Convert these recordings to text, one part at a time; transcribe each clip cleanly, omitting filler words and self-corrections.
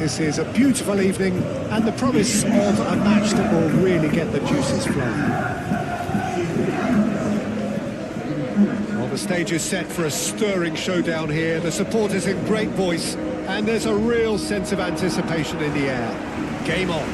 This is a beautiful evening and the promise of a match that will really get the juices flowing. Well, the stage is set for a stirring showdown here. The supporters in great voice, and there's a real sense of anticipation in the air. Game on.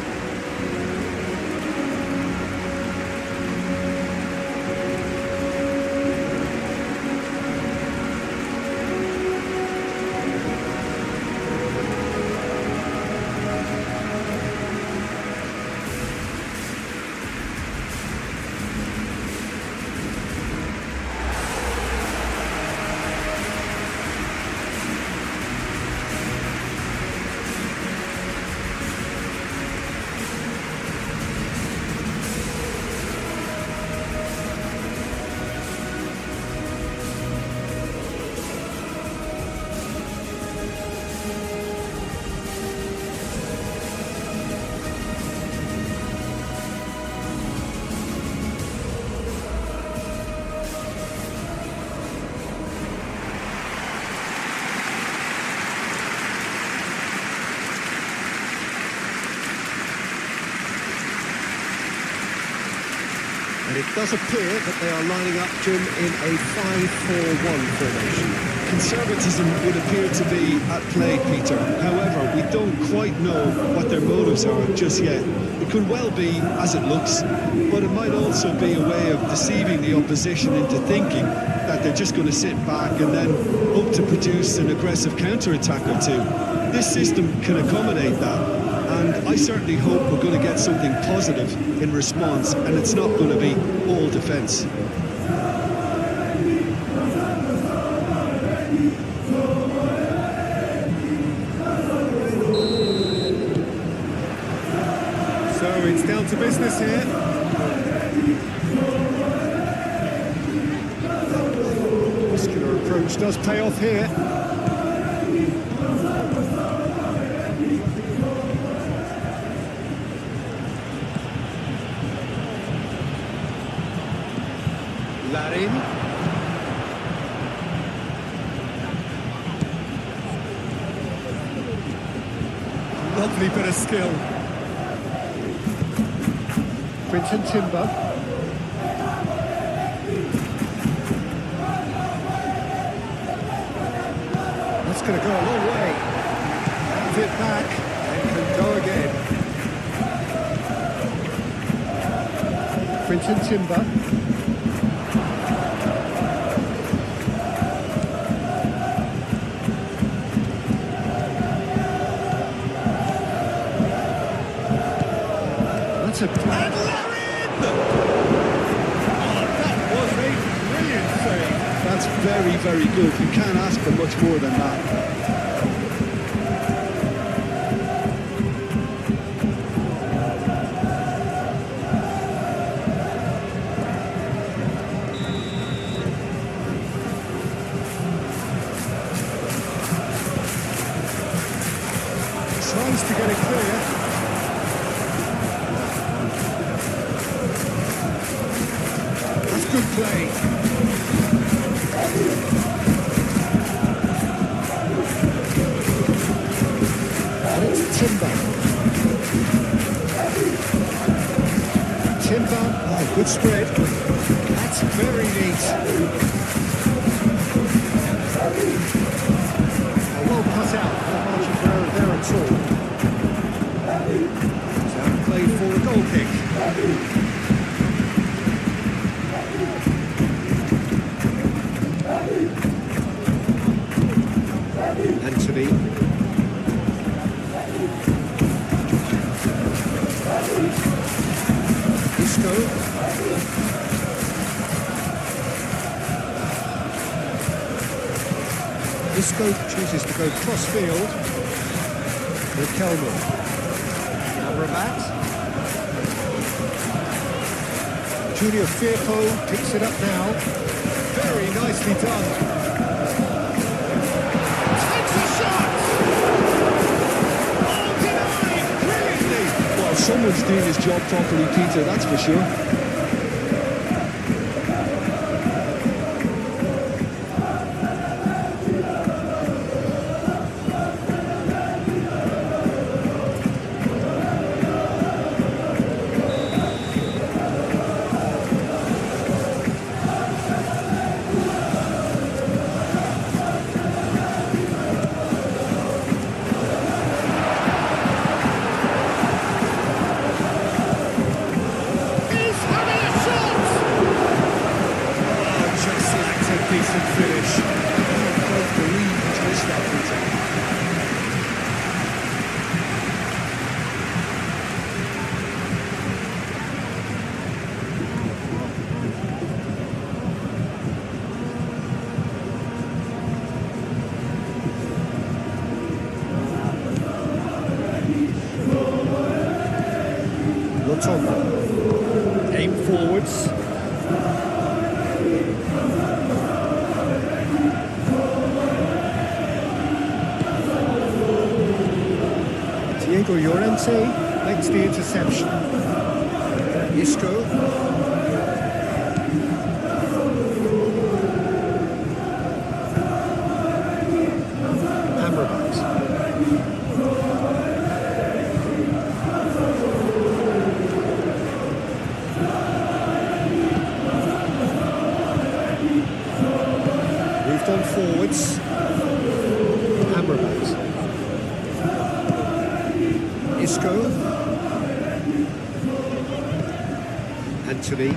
And it does appear that they are lining up, Jim, in a 5-4-1 formation. Conservatism would appear to be at play, Peter. However, we don't quite know what their motives are just yet. It could well be as it looks, but it might also be a way of deceiving the opposition into thinking that they're just going to sit back and then hope to produce an aggressive counter-attack or two. This system can accommodate that. And I certainly hope we're going to get something positive in response, and it's not going to be all defence. So it's down to business here. Muscular approach does pay off here. Larin. Lovely bit of skill. Quinton Timber. That's going to go a long way. Have it back and can go again. Quinton Timber. And Larin! Oh, that was a brilliant save. That's very, very good. You can't ask for much more than that. Tries to get it clear. Good play. And it's Timber. Timber, oh, good spread. That's very neat. Well cut out, no margin for error there at all. So play for a goal kick. Anthony. Isco. Isco chooses to go cross-field with Kelman. Amrabat. Junior Firpo picks it up now. Very nicely done. Someone's doing his job properly, Peter, that's for sure. Lotonga. Aim forwards. Diego Llorente makes the interception. Isco. Amrabat. Moved on forwards. Amrabat. Isco. Anthony.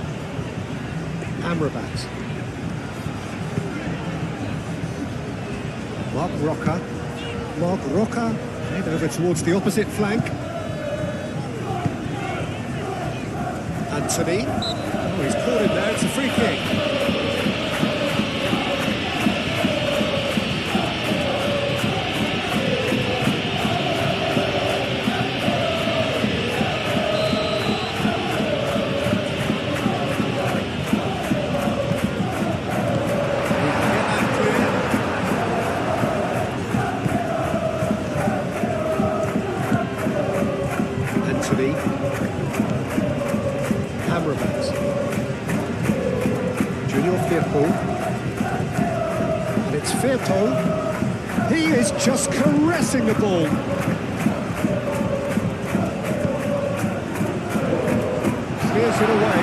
Amrabat. Mark Roca. Head over towards the opposite flank. Anthony. Oh, he's caught him there. It's a free kick. Amrabat. Junior Firpo. And it's Firpo. He is just caressing the ball. Clears it away.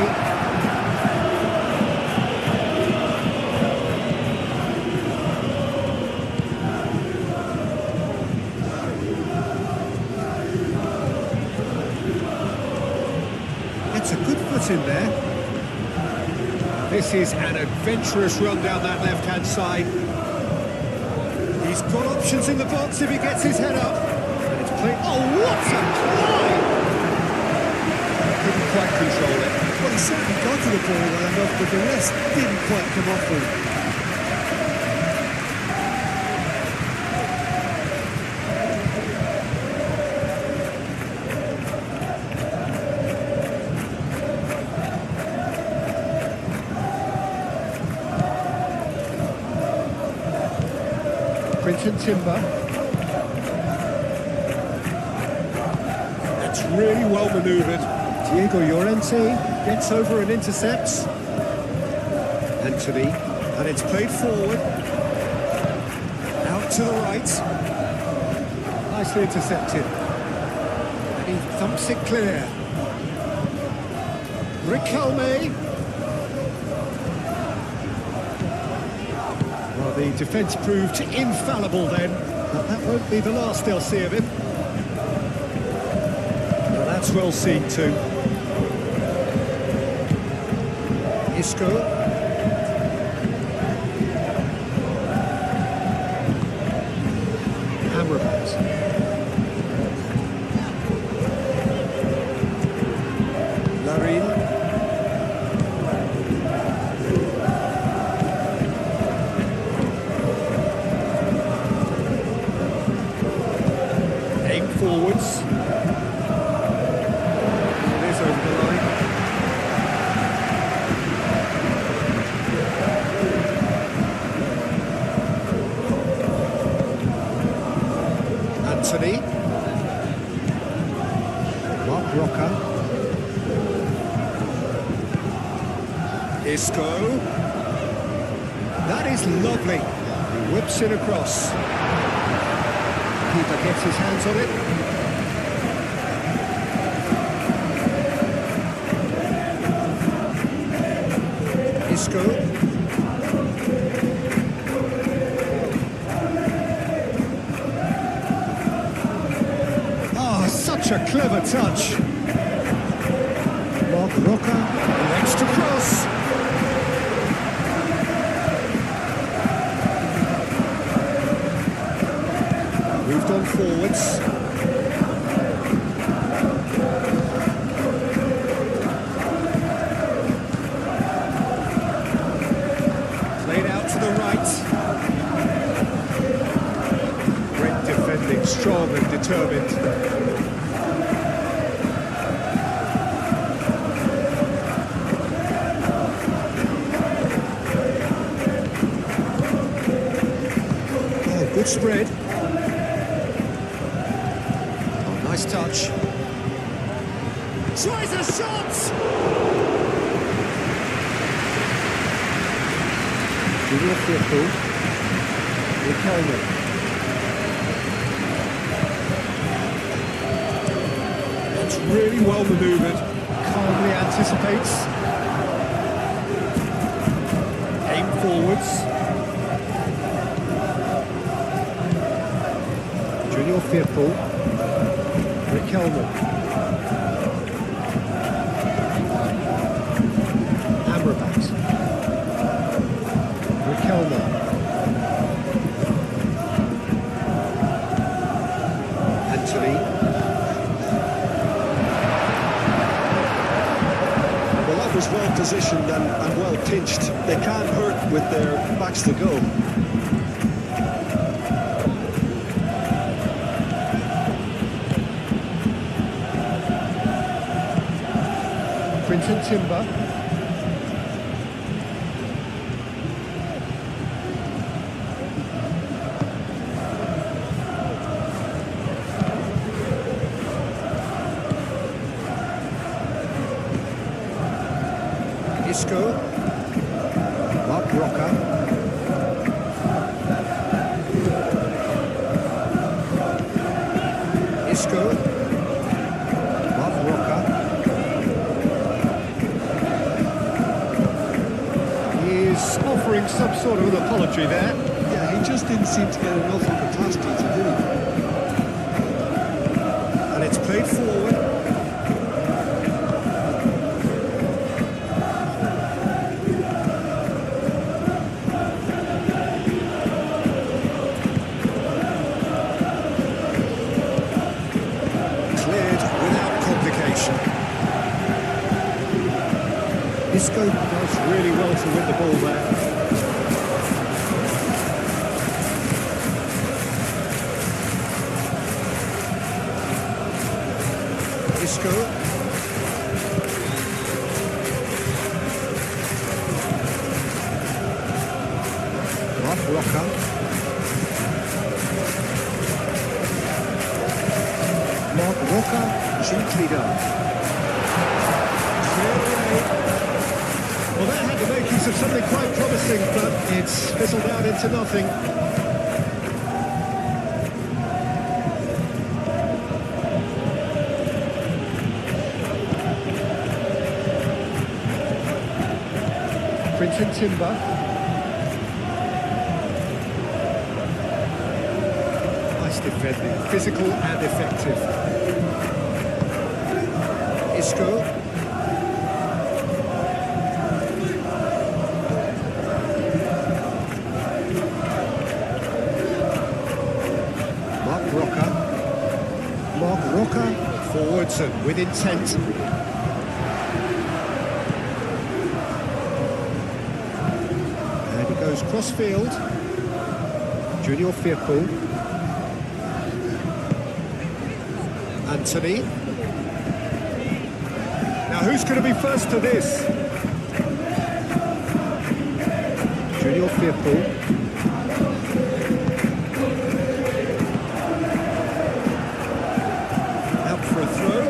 It's a good foot in there. This is an adventurous run down that left-hand side. He's got options in the box if he gets his head up. And it's played. Oh, what a try! Couldn't quite control it. Well, he certainly got to the ball well enough, but the rest didn't quite come off for him. Quinton Timber. That's really well manoeuvred. Diego Llorente gets over and intercepts. Anthony, and it's played forward. Out to the right. Nicely intercepted. And he thumps it clear. Riquelme. Well, the defence proved infallible then, but that won't be the last they'll see of him. Well, that's well seen too. Isco. Amrabat. Larin. Forwards. It is over the line. Anthony. Mark Roca. Isco. That is lovely. He whips it across. Keeper gets his hands on it. Isco. Oh, such a clever touch. Mark Roca, the extra cross. Moved on forwards. Played out to the right. Great defending, strong and determined. spread. Oh, nice touch. Tries a shot! Real Betis and Feyenoord. It's really well manoeuvred. Calmly anticipates. Aim forwards. Real Betis and Feyenoord. Amrabat. Riquelme. Anthony. Well, that was well positioned and well pinched. They can't hurt with their backs to go. Quinton Timber. Isco. Mark Roca. Isco. Mark Roca. He is offering some sort of an apology there. Yeah, he just didn't seem to get enough of the pass, Peter, did he? And it's played forward. Isco does really well to win the ball there. Isco. Mark Roca. Mark Roca, gently done. Clear away. Well, that had the makings of something quite promising, but it's fizzled out into nothing. Quinton Timber. Nice defending, physical and effective. Isco. Mark Roca, forwards and with intent. And he goes cross-field. Junior Firpo. Anthony. Now who's going to be first to this? Junior Firpo. For a throw.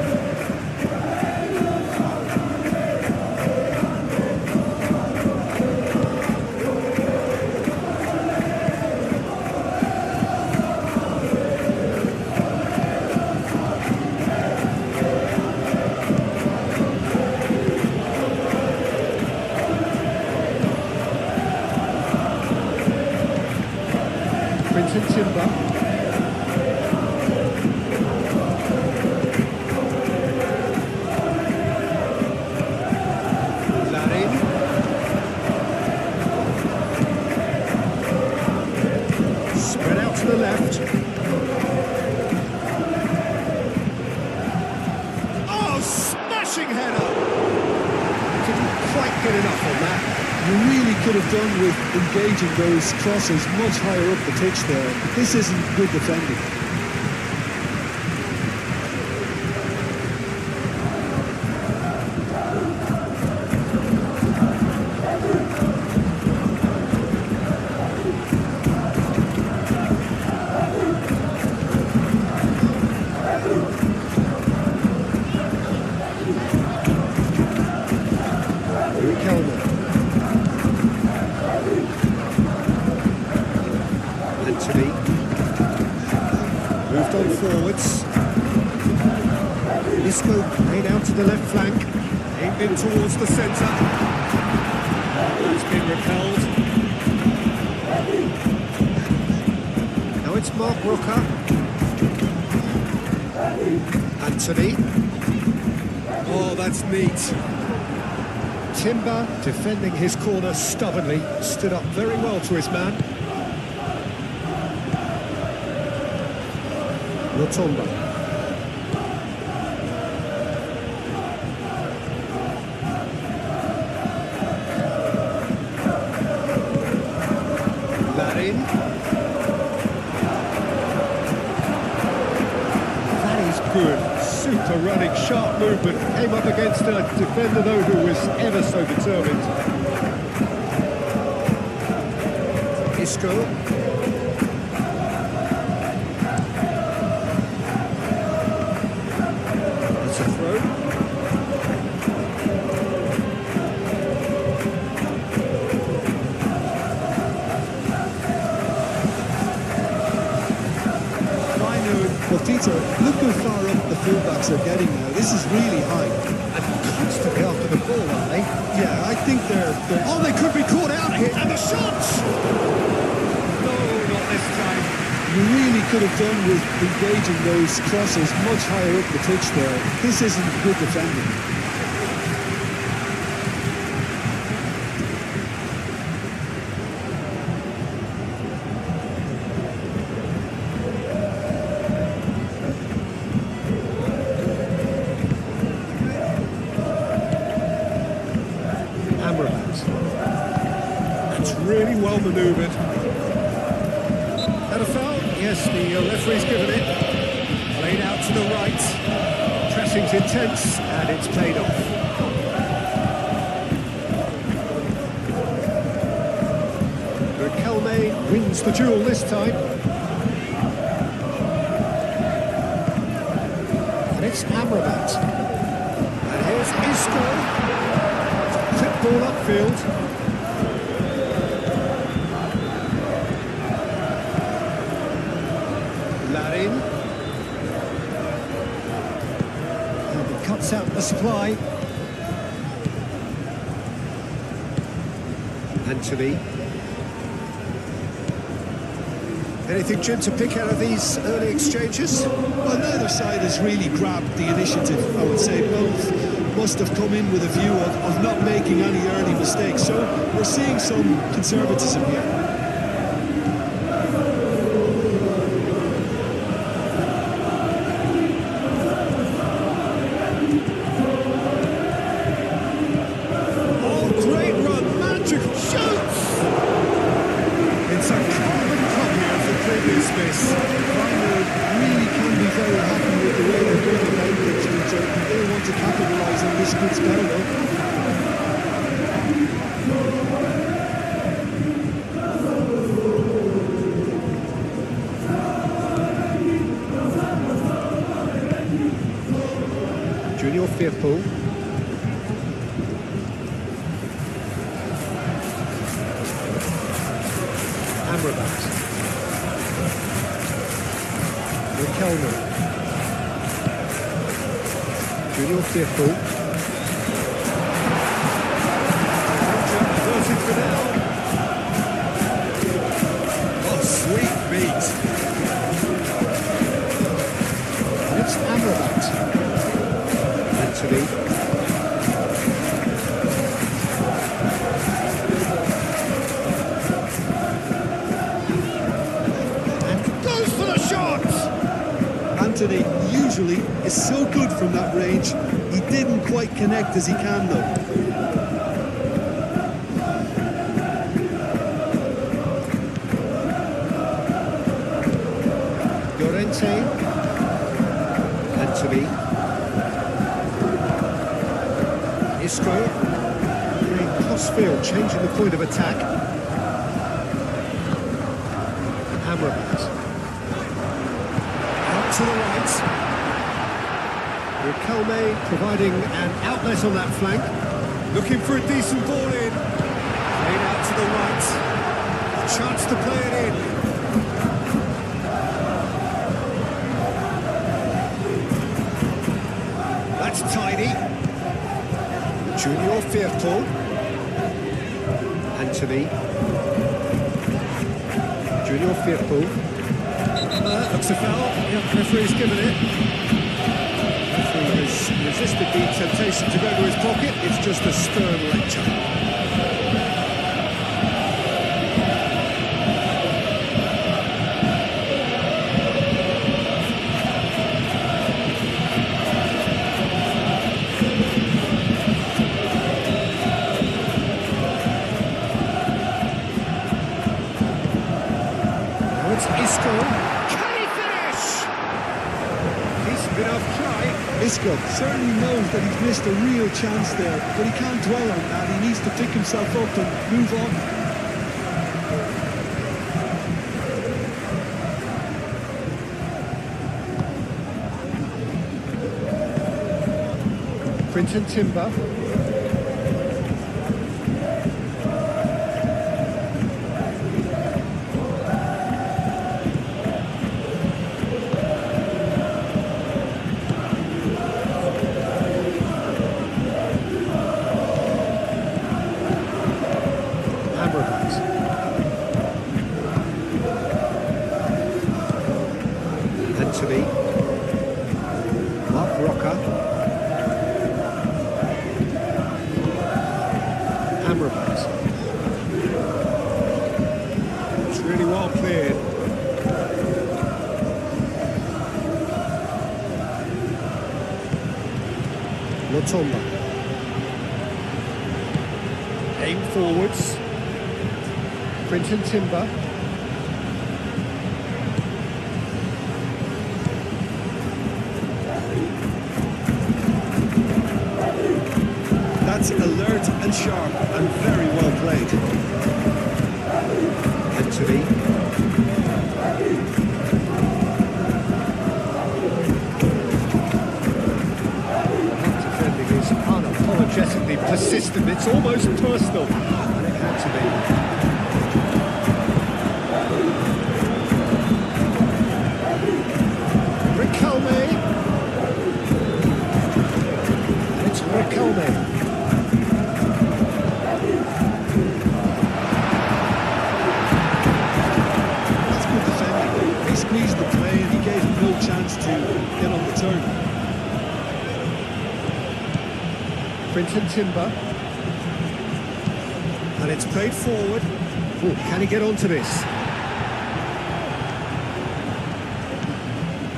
Quinton Timber. Spread out to the left. Oh, smashing header! Didn't quite get enough on that. You really could have done with engaging those crosses much higher up the pitch there. This isn't good defending. forwards. Isco played out to the left flank. Aimed in towards the centre. That's been repelled. Now it's Mark Roca. Anthony. Oh, that's neat. Timber, defending his corner stubbornly, stood up very well to his man. Rotomba. Larin. That is good. Super running, sharp movement. Came up against a defender, though, who was ever so determined. Isco. It's a throw. Well, Peter, look how far up the fullbacks are getting now. This is really high. And constantly after the ball, aren't they? Yeah, I think they're... Oh, they could be caught out here. And the shots! No, not this time. You really could have done with engaging those crosses much higher up the pitch there. This isn't good defending. That's really well manoeuvred. That a foul? Yes, the referee's given it. Played out to the right. Pressing's intense, and it's played off. Riquelme wins the duel this time. And it's Amrabat. And here's Isco. Quick ball upfield. Larin. And he cuts out the supply. Anthony. Anything, Jim, to pick out of these early exchanges? Well, neither side has really grabbed the initiative, I would say. Both must have come in with a view of not making any early mistakes. So we're seeing some conservatism here. Feyenoord really can be very happy with the way they're going about things, Peter. They want to capitalise on this good spell, though. Junior Firpo. Amrabat. Riquelme. Junior Firpo. Verted for now. Oh, sweet beat. It's Amrabat. Anthony. Anthony usually is so good from that range. He didn't quite connect as he can, though. Llorente. Anthony. Isco. Playing cross-field, changing the point of attack. Amrabat. To the right. Riquelme providing an outlet on that flank. Looking for a decent ball in. Played out to the right. A chance to play it in. tidy. Junior Firpo. Anthony. Junior Firpo. Looks a foul. Yep, referee's given it. Referee has resisted the temptation to go to his pocket. It's just a stern lecture. Isco certainly knows that he's missed a real chance there, but he can't dwell on that. He needs to pick himself up and move on. Quinton Timber. Anthony, Mark Rocker, Amrabat. It's really well cleared. Lotomba. Aim forwards. Quinton Timber. That's alert and sharp and very well played. Anthony. Defending is unapologetically persistent. It's almost personal, and it had to be. Riquelme. It's Riquelme. Squeezed the play and he gave him no chance to get on the turn. Quinton Timber. And it's played forward. Ooh, can he get onto this?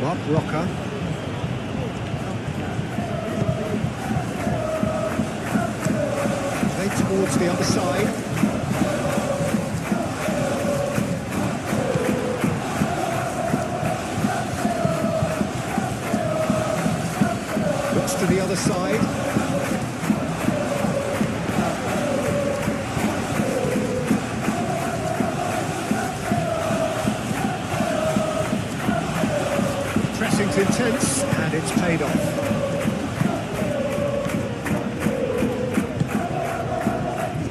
Mark Rocker. Played towards the other side. To the other side. Pressing's intense and it's paid off.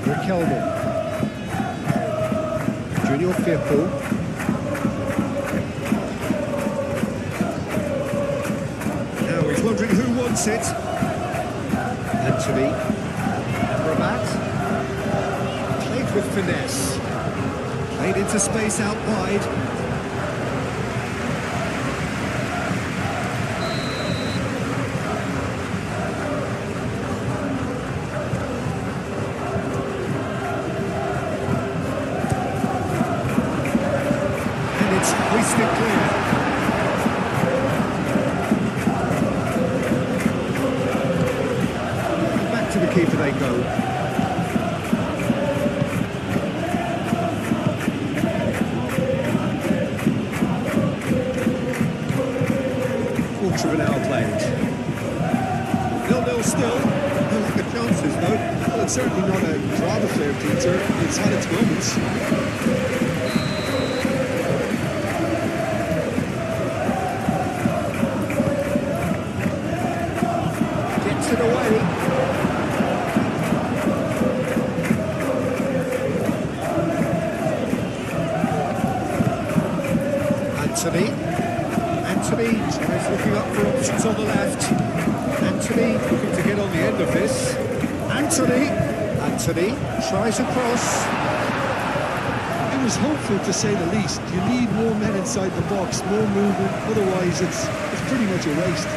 Riquelme. Junior Firpo. Wondering who wants it. Anthony. Amrabat. Played with finesse. Played into space out wide. And it's hoisted clear. To the keeper they go. Quarter of an hour played. 0-0 still. Don't like the chances though. Well, it's certainly not a draw affair, Peter. It's had its moments. Gets it away. Anthony tries looking up for options on the left. Anthony. Anthony looking to get on the end of this. Anthony tries a cross. It was hopeful to say the least. You need more men inside the box, more movement, otherwise it's pretty much a waste.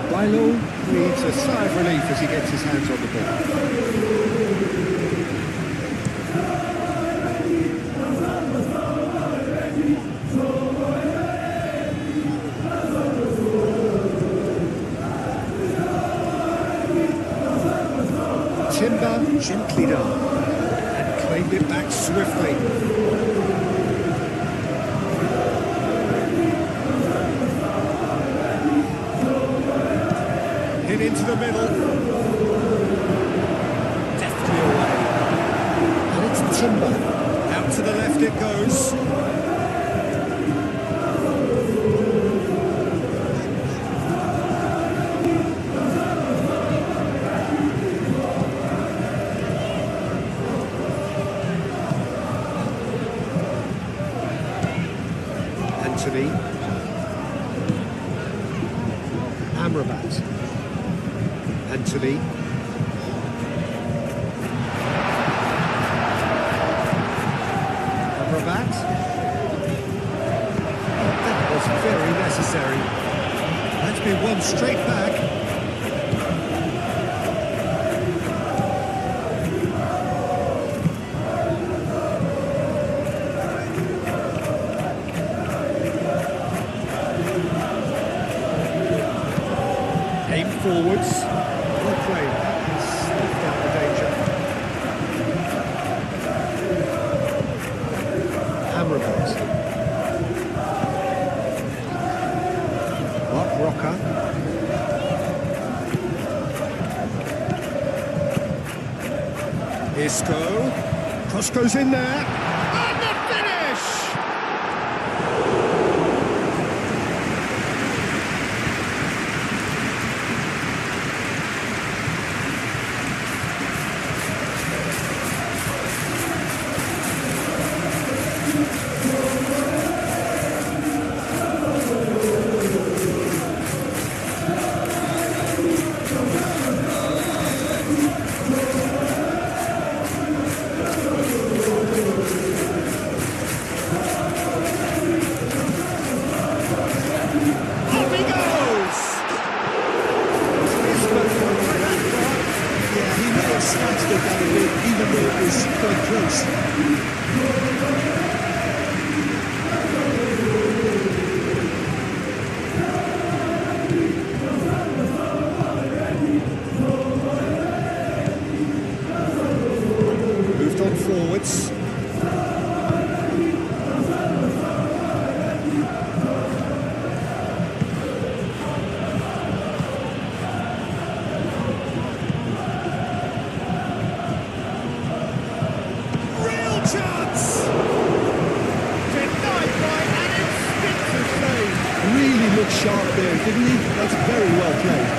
Bailo breathes a sigh of relief as he gets his hands on the ball. Timber gently done and claimed it back swiftly. Hit into the middle. Deftly away. And it's Timber. Out to the left it goes. Anthony. Amrabat. Anthony. Amrabat. That was very necessary. That's been won straight back. Aim forwards. Well played. That has snuffed out the danger. Amrabat. Mark Rocker. Isco. Cross goes in there. And the finish! Snatched it that a bit, even though it was quite close. Moved on forwards. Chance! Denied by an instinctive save. Really looked sharp there, didn't he? That's very well played.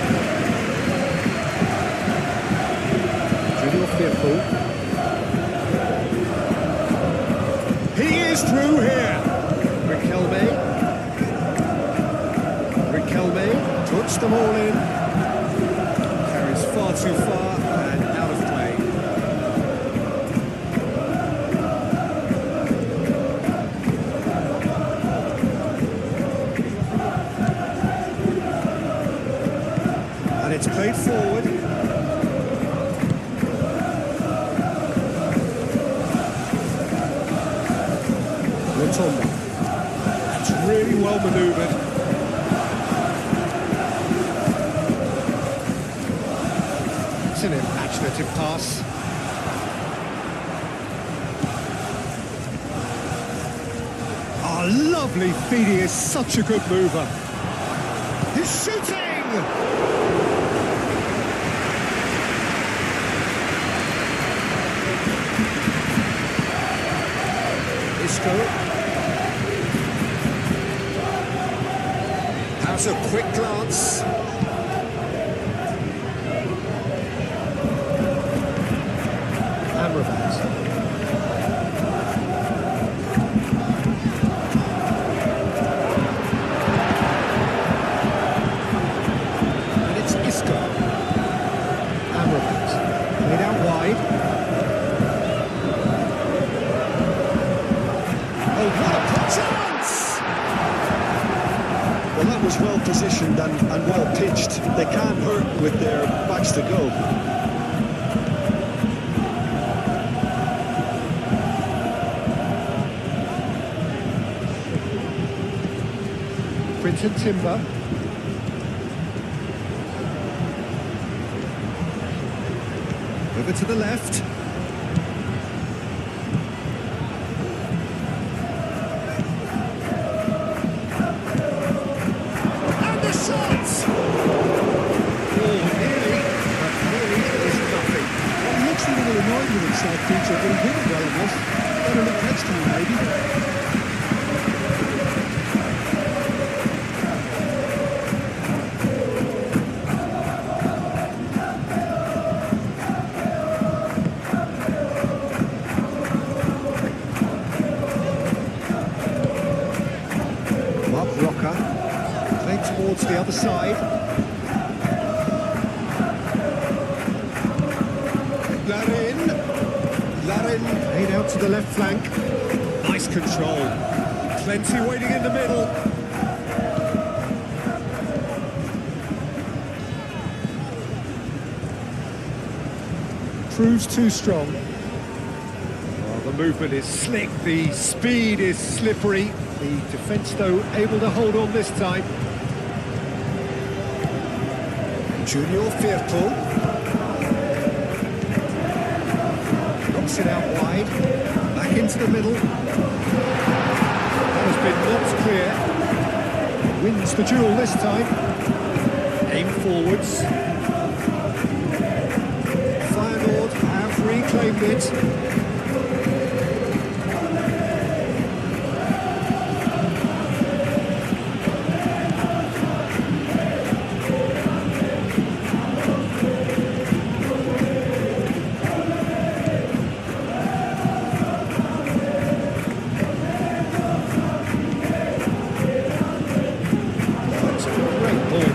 Junior fearful. He is through here. Riquelme puts them all in. Carries far too far and out of play. And it's played forward. Rotonda. That's really well manoeuvred. It's an imaginative pass. Oh, lovely feed. He is such a good mover. He's shooting! Isco. Has a quick glance. Amrabat. Oh, what a chance! Well, that was well positioned and well pitched. They can't hurt with their backs to go. Quinton Timber. Over to the left. And the shot! Oh, nearly, but nearly is nothing. He looks a little annoyed with himself, Peter, but he did it well enough. Better look next time, maybe. Towards the other side. Larin laid out to the left flank. Nice control. Plenty waiting in the middle. Proves too strong. Well, the movement is slick, the speed is slippery. The defence, though, able to hold on this time. Junior Firpo knocks it out wide, back into the middle. That has been knocked clear. Wins the duel this time. Aim forwards. Feyenoord have reclaimed it.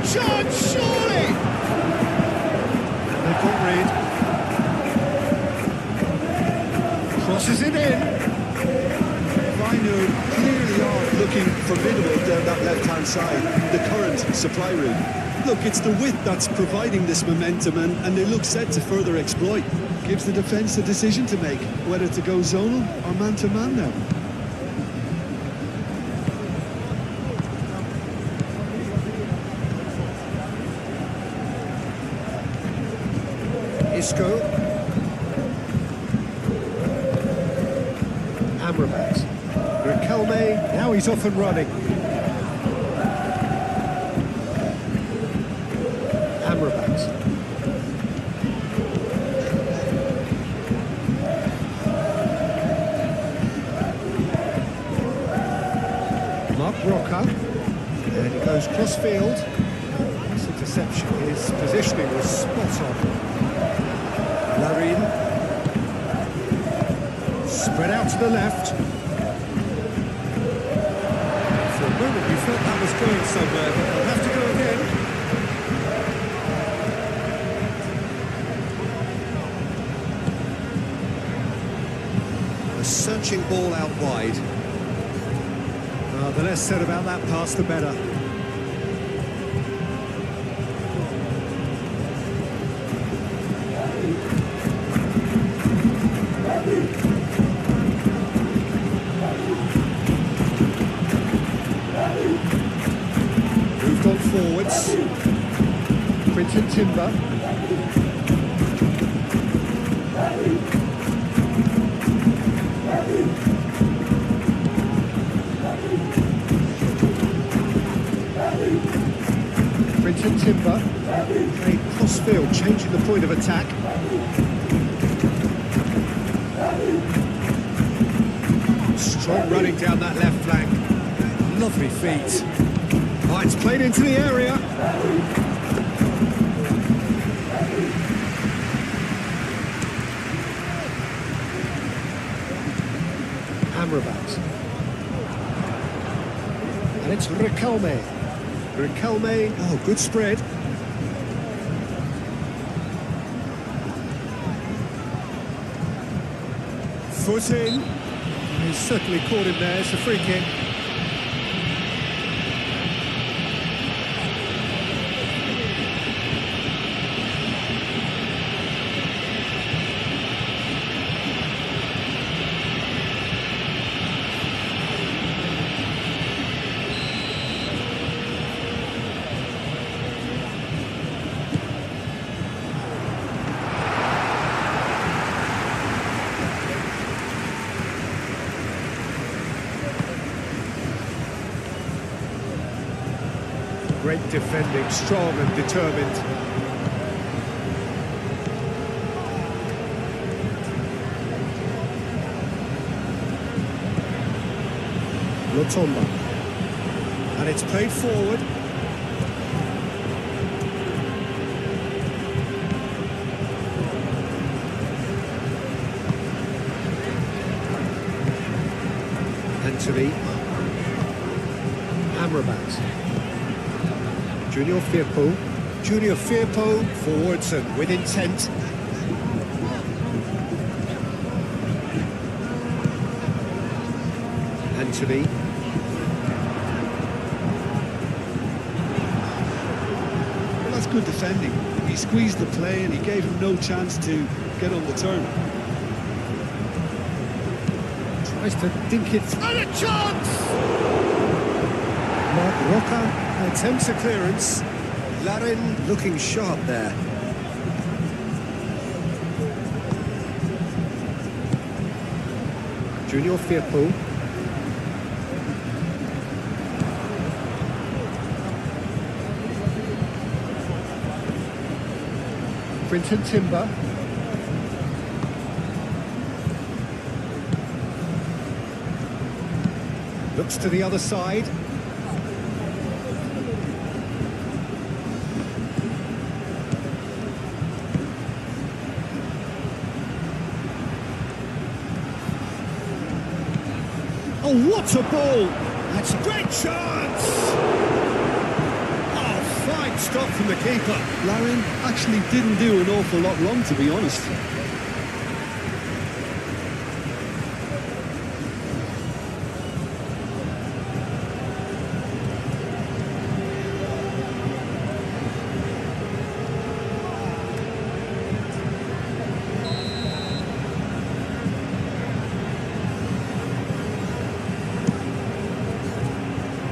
Shot, surely! And they've got rid. Crosses it in. Feyenoord clearly are looking formidable down that left-hand side, the current supply route. Look, it's the width that's providing this momentum, and they look set to further exploit. Gives the defence a decision to make, whether to go zonal or man-to-man now. Isco. Amrabat. Riquelme, now he's off and running. Amrabat. Mark Roca. And he goes cross-field. This interception, his positioning was spot on. Larin. Spread out to the left. For a moment you felt that was going somewhere, but they'll have to go again. A searching ball out wide. The less said about that pass, the better. Moved on forwards. Quinton Timber. Quinton Timber. Played cross-field, changing the point of attack. Strong running down that left flank. Lovely feet. Oh, it's played into the area. Amrabat. And it's Riquelme. Riquelme, oh, good spread. Foot in. He's certainly caught him there. It's a free kick. Great defending, strong and determined. Lotomba. And it's played forward. Anthony. Amrabat. Junior Firpo forwards and with intent. Anthony. Well, that's good defending. He squeezed the play and he gave him no chance to get on the turn. Tries to dink it through. And a chance! Mark Roca attempts a clearance. Larin looking sharp there. Junior Firpo. Quinton Timber. Looks to the other side. Oh, what a ball! That's a great chance! Oh, fine stop from the keeper. Larin actually didn't do an awful lot wrong, to be honest.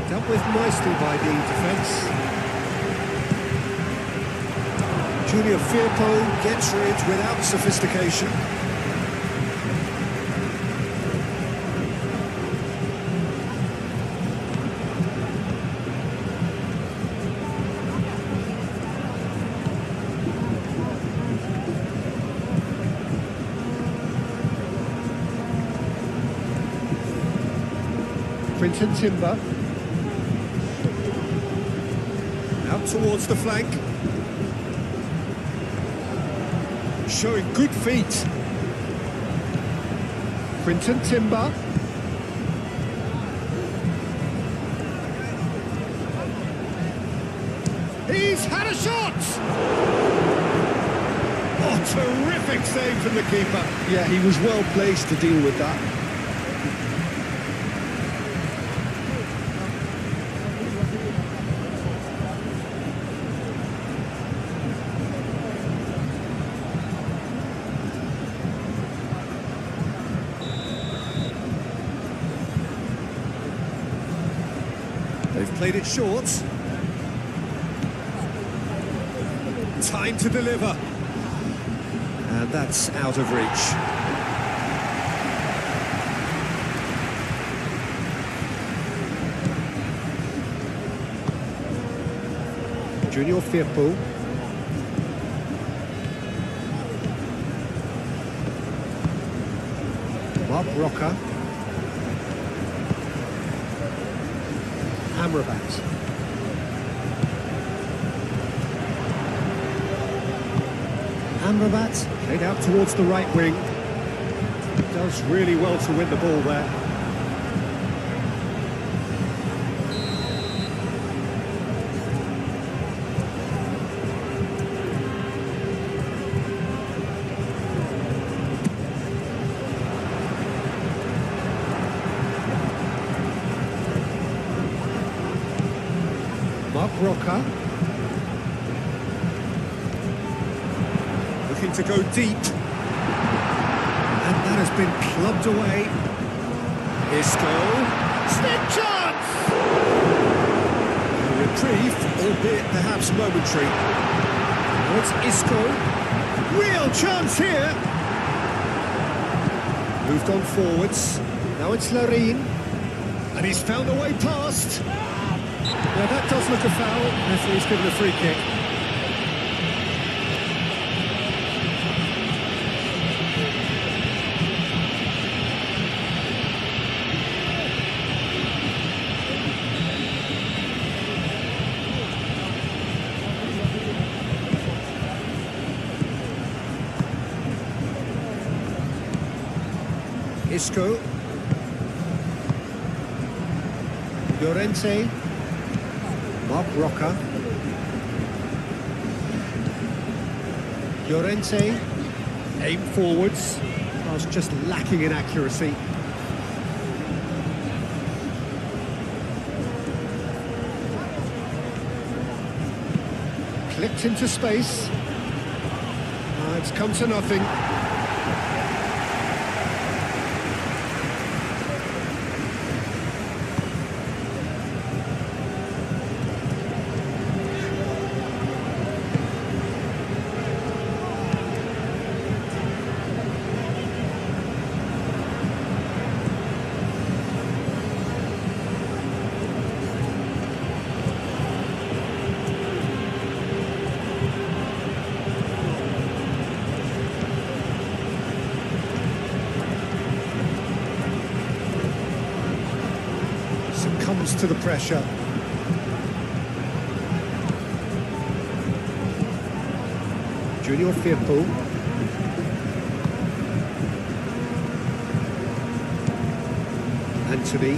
Dealt with nicely by the defence. Junior Firpo gets rid without sophistication. Quinton Timber. Out towards the flank. Showing good feet. Quinton Timber. He's had a shot! Oh, terrific save from the keeper. Yeah, he was well placed to deal with that. They've played it short. Time to deliver. And that's out of reach. Junior Firpo. Mark Roca. Amrabat. Amrabat played out towards the right wing. Does really well to win the ball there. Mark Roca. Looking to go deep. And that has been clubbed away. Isco. Snip chance! A reprieve, albeit perhaps momentary. Now it's Isco. Real chance here. Moved on forwards. Now it's Larine. And he's found a way past. Now that does look a foul. Referee's given a free kick. Isco. Llorente. Mark Roca. Llorente. Aim forwards. I was just lacking in accuracy. Clipped into space. It's come to nothing. Succumbs to the pressure. Junior Firpo. Anthony.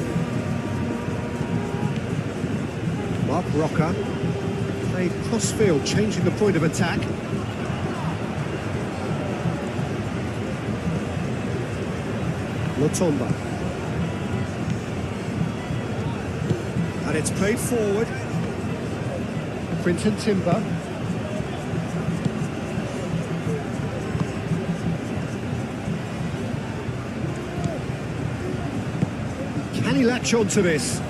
Mark Roca. Played cross-field, changing the point of attack. Lotomba. And it's played forward. Quinton Timber. Can he latch on to this?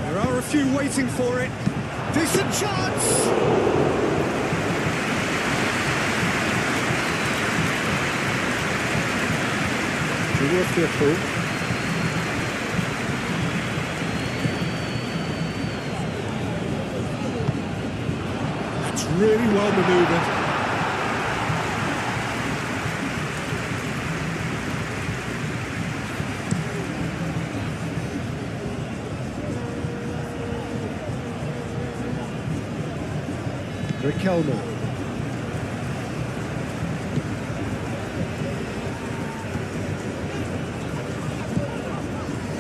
There are a few waiting for it. Decent chance! Junior Firpo. Really well manoeuvred. Riquelme.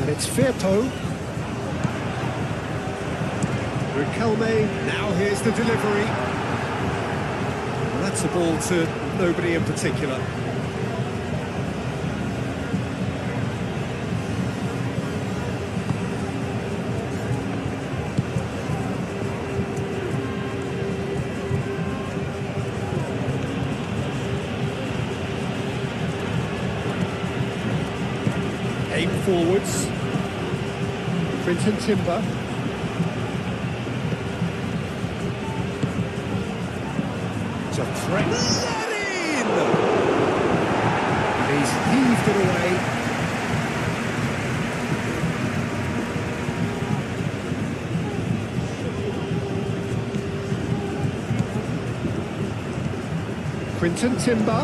And it's Firpo. Riquelme, now here's the delivery. That's a ball to nobody in particular. Aim forwards. Quinton Timber. A threat. Let in! He's heaved it away. Quinton Timber.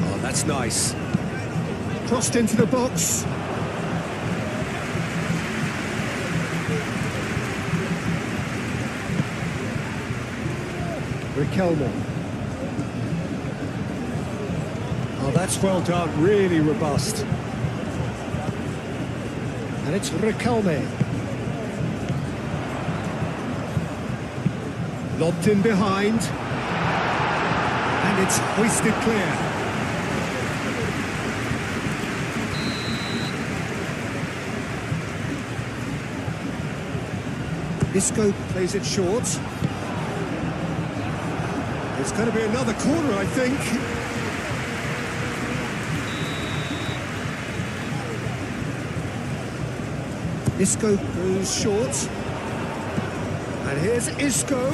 Oh, that's nice. Crossed into the box. Riquelme. Oh, that's well done, really robust. And it's Riquelme. Lobbed in behind. And it's hoisted clear. Isco plays it short. It's going to be another corner, I think. Isco goes short. And here's Isco.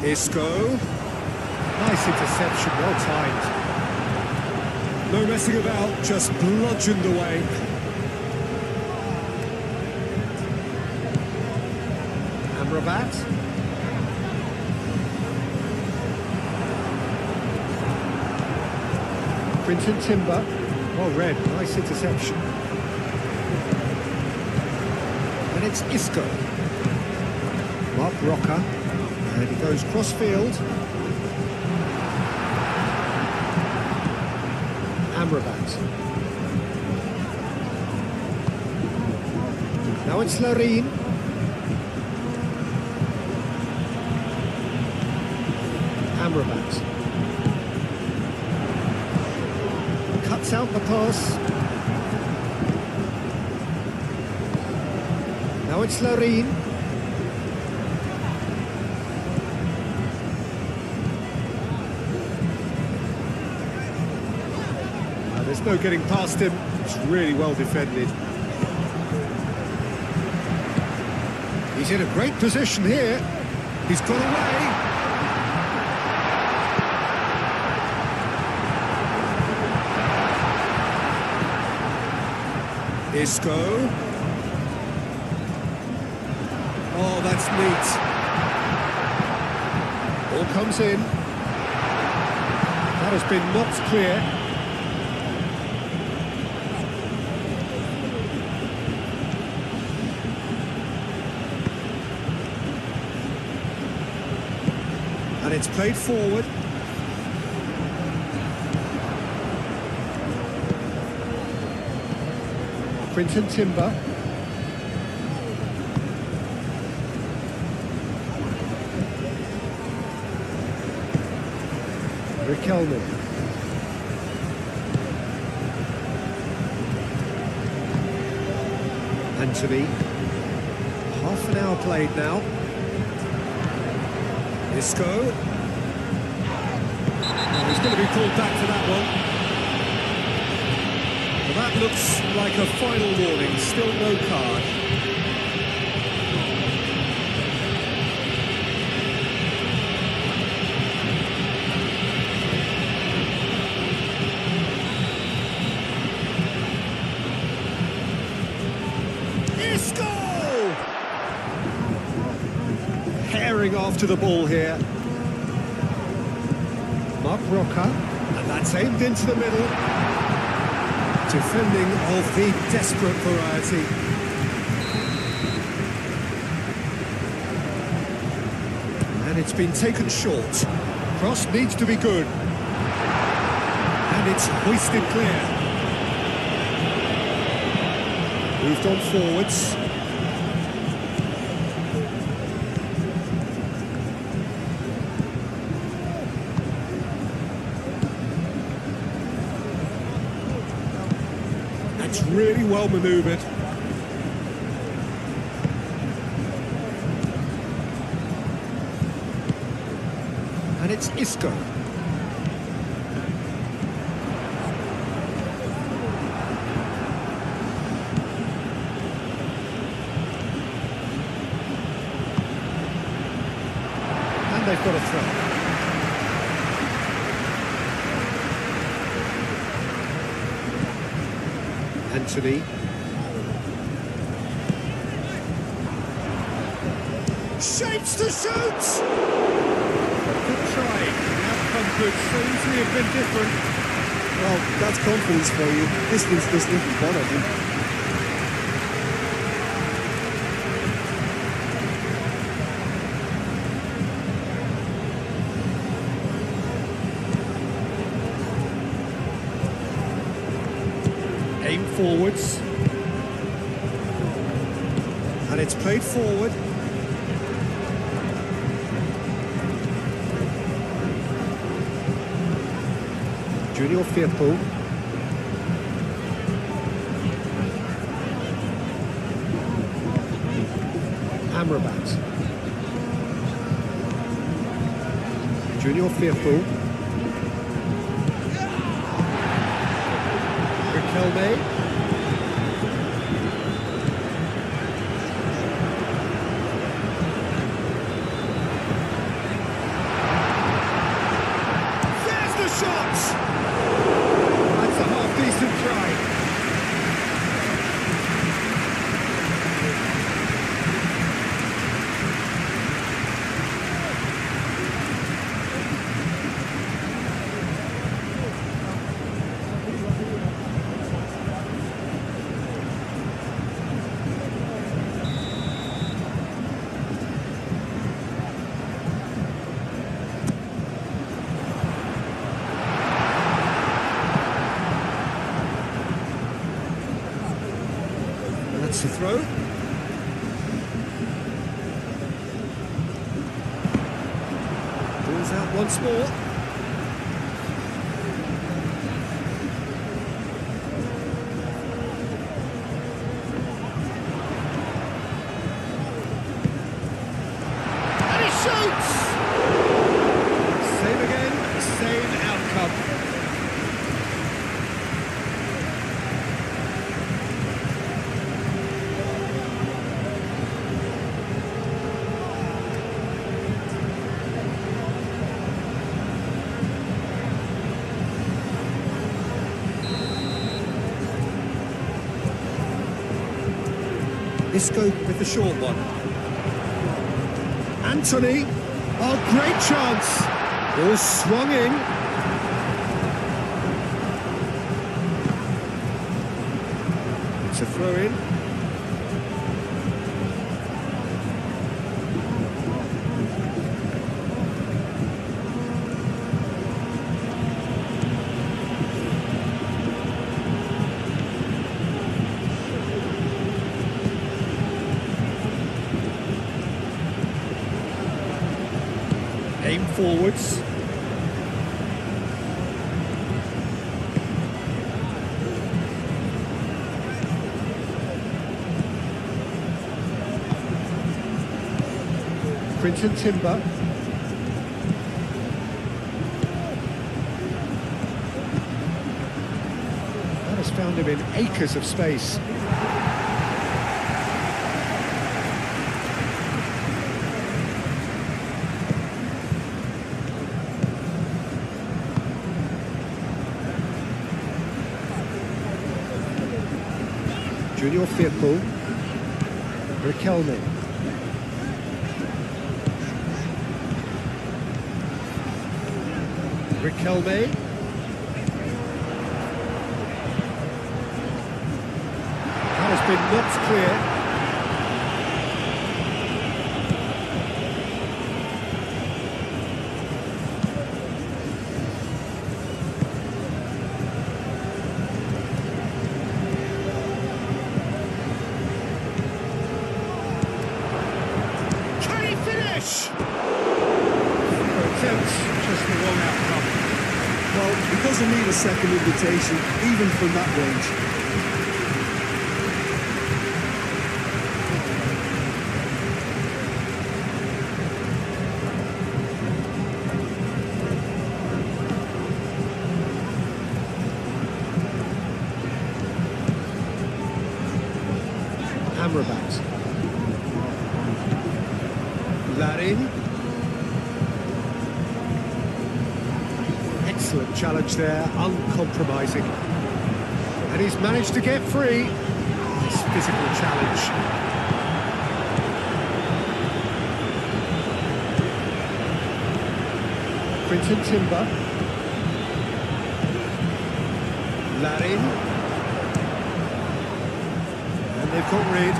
Isco. Nice interception, well timed. No messing about, just bludgeoned away. Amrabat. Quinton Timber. Well read, nice interception. And it's Isco. Mark Rocker. And he goes cross-field. Amrabat. Now it's Larine. Amrabat. Cuts out the pass. Now it's Larine. There's no getting past him. It's really well defended. He's in a great position here. He's got away. Isco. Oh, that's neat. Ball comes in. That has been knocked clear. And it's played forward. Quinton Timber. Riquelme. Anthony. Half an hour played now. Isco. Oh, he's going to be pulled back for that one. Well, that looks like a final warning. Still no card. Isco! Herring after the ball here. Mark Rocker, and that's aimed into the middle. Defending of the desperate variety. And it's been taken short. Cross needs to be good. And it's hoisted clear. Moved on forwards. That's really well manoeuvred. And it's Isco. And they've got a throw. Anthony. Shapes to shoot! Good try. The outcome could so easily have been different. Well, that's confidence for you. Distance doesn't even bother him. Aim forwards. And it's played forward. Junior Firpo. Amrabat. Junior Firpo. Riquelme. That's the throw. Ball's out once more. And he shoots! Same again, same outcome. Isco with the short one. Anthony. Oh, great chance. Ball swung in. It's a throw in. Aim forwards. Quinton Timber. That has found him in acres of space. Junior Firpo. Riquelme. Riquelme. That has been knocked clear. Just the wrong outcome. Well, he doesn't need a second invitation, even from that range. Amrabat. Larin. Excellent challenge there, uncompromising. And he's managed to get free. This physical challenge. Quinton Timber. Larin. And they've got rid.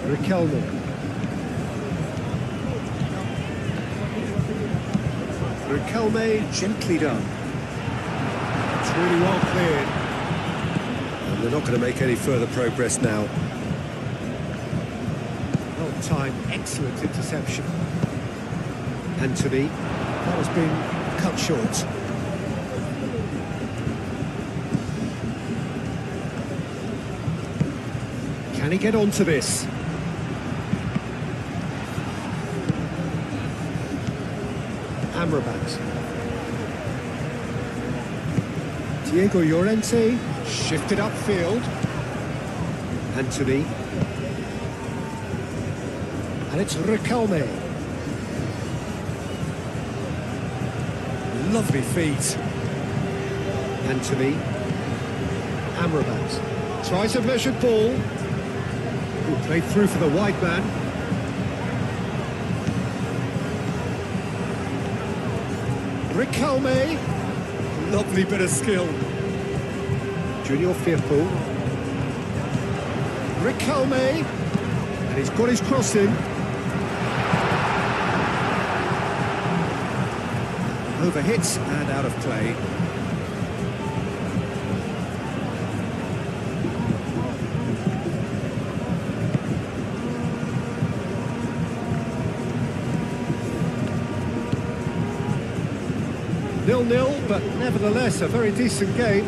Riquelme. Riquelme gently done. It's really well cleared. And they're not going to make any further progress now. On time, excellent interception. Anthony, that has been cut short. Can he get onto this? Amrabat. Diego Llorente, shifted upfield. Anthony. And it's Riquelme. Lovely feet. Anthony. Amrabat. Tries a measured ball. Ooh, played through for the wide man. Riquelme. Lovely bit of skill. Junior Firpo. Riquelme. And he's got his cross in. Overhits and out of play. Nil-nil, but nevertheless a very decent game.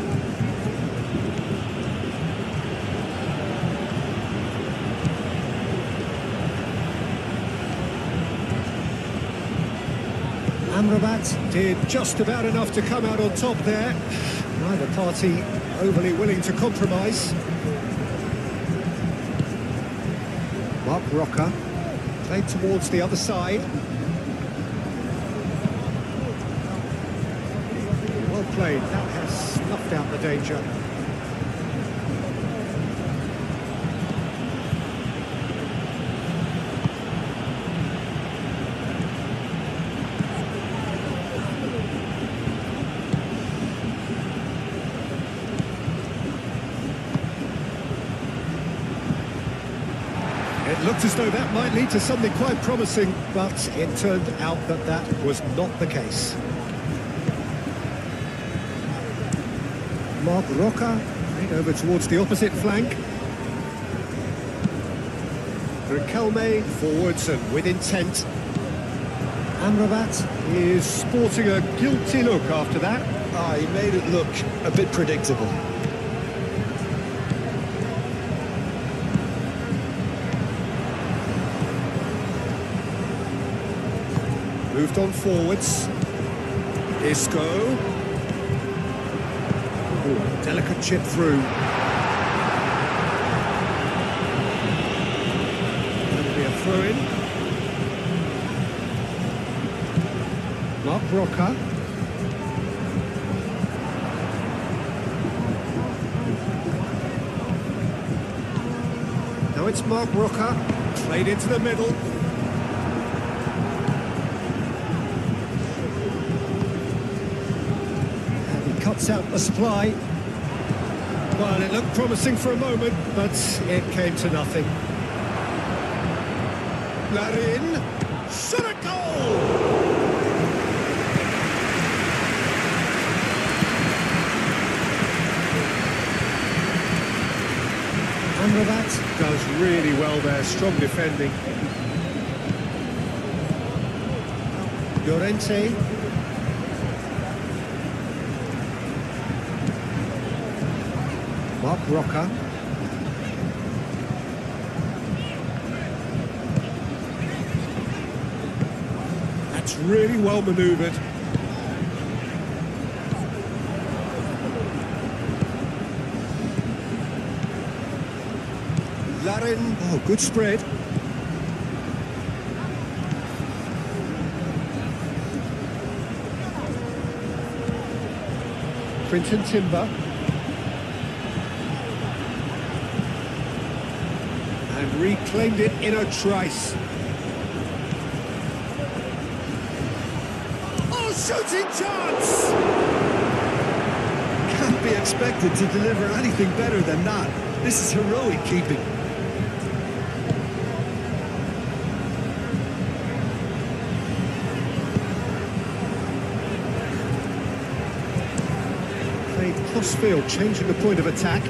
Amrabat did just about enough to come out on top there. Neither party overly willing to compromise. Mark Roca played towards the other side. Well played, that has snuffed out the danger. It looked as though that might lead to something quite promising, but it turned out that that was not the case. Mark Roca played over towards the opposite flank. Riquelme forwards and with intent. Amrabat is sporting a guilty look after that. He made it look a bit predictable. Moved on forwards. Isco. Ooh, delicate chip through. That'll be a throw-in. Mark Roca. Now it's Mark Roca. Played into the middle. Cuts out the supply. Well, it looked promising for a moment, but it came to nothing. Larin, shot a goal! Amrabat does really well there, strong defending. Llorente. Mark Roca. That's really well manoeuvred. Larin, oh, good spread. Quinton Timber. And reclaimed it in a trice. Oh, shooting chance! Can't be expected to deliver anything better than that. This is heroic keeping. Played cross-field, changing the point of attack.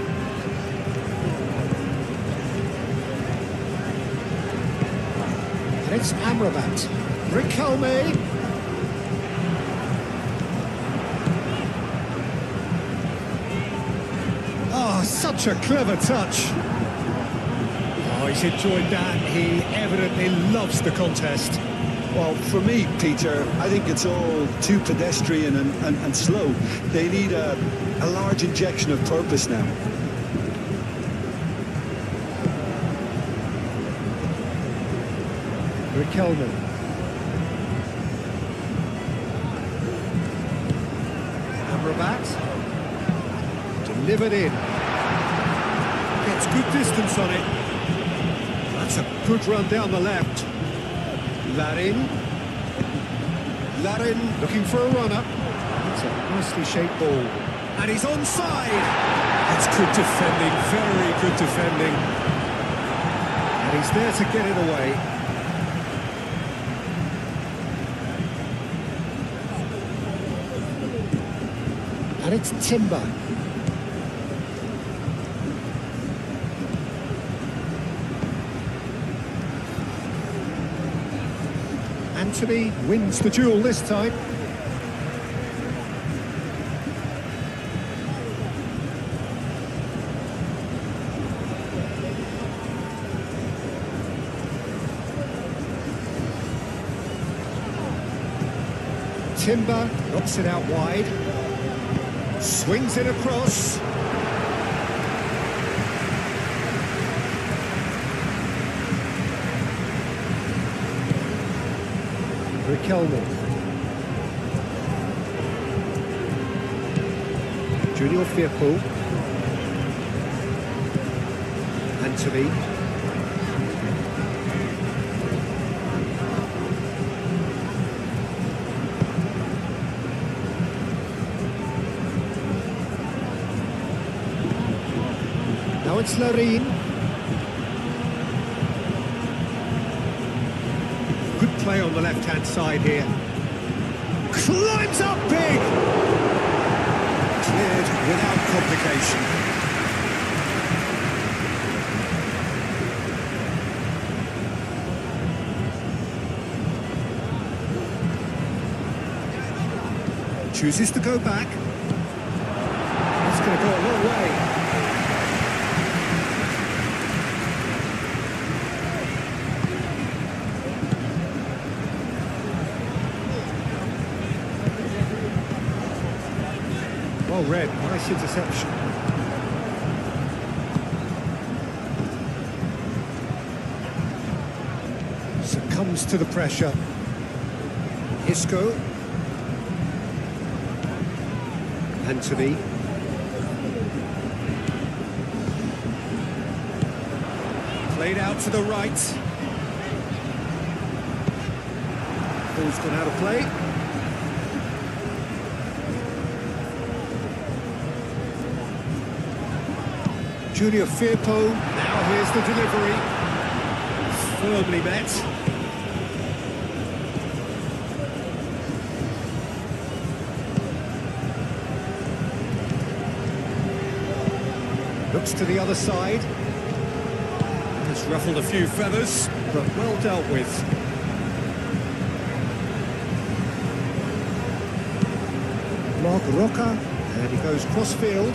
It's Amrabat. Riquelme. Oh, such a clever touch. Oh, he's enjoyed that. He evidently loves the contest. Well, for me, Peter, I think it's all too pedestrian and slow. They need a large injection of purpose now. Riquelme. Amrabat. Delivered in. Gets good distance on it. That's a good run down the left. Larin looking for a run-up. It's a nicely shaped ball. And he's onside. That's good defending, very good defending. And he's there to get it away. And it's Timber. Anthony wins the duel this time. Timber knocks it out wide. Swings it across. Riquelme. Junior Firpo. Anthony. Now it's Larin. Good play on the left-hand side here. Climbs up big! Cleared without complication. Chooses to go back. It's going to go a long way. Well read, nice interception. Succumbs to the pressure. Isco. Anthony. Played out to the right. Ball's gone out of play. Junior Firpo, now here's the delivery. Firmly met. Looks to the other side. Has ruffled a few feathers, but well dealt with. Mark Roca, and he goes cross-field.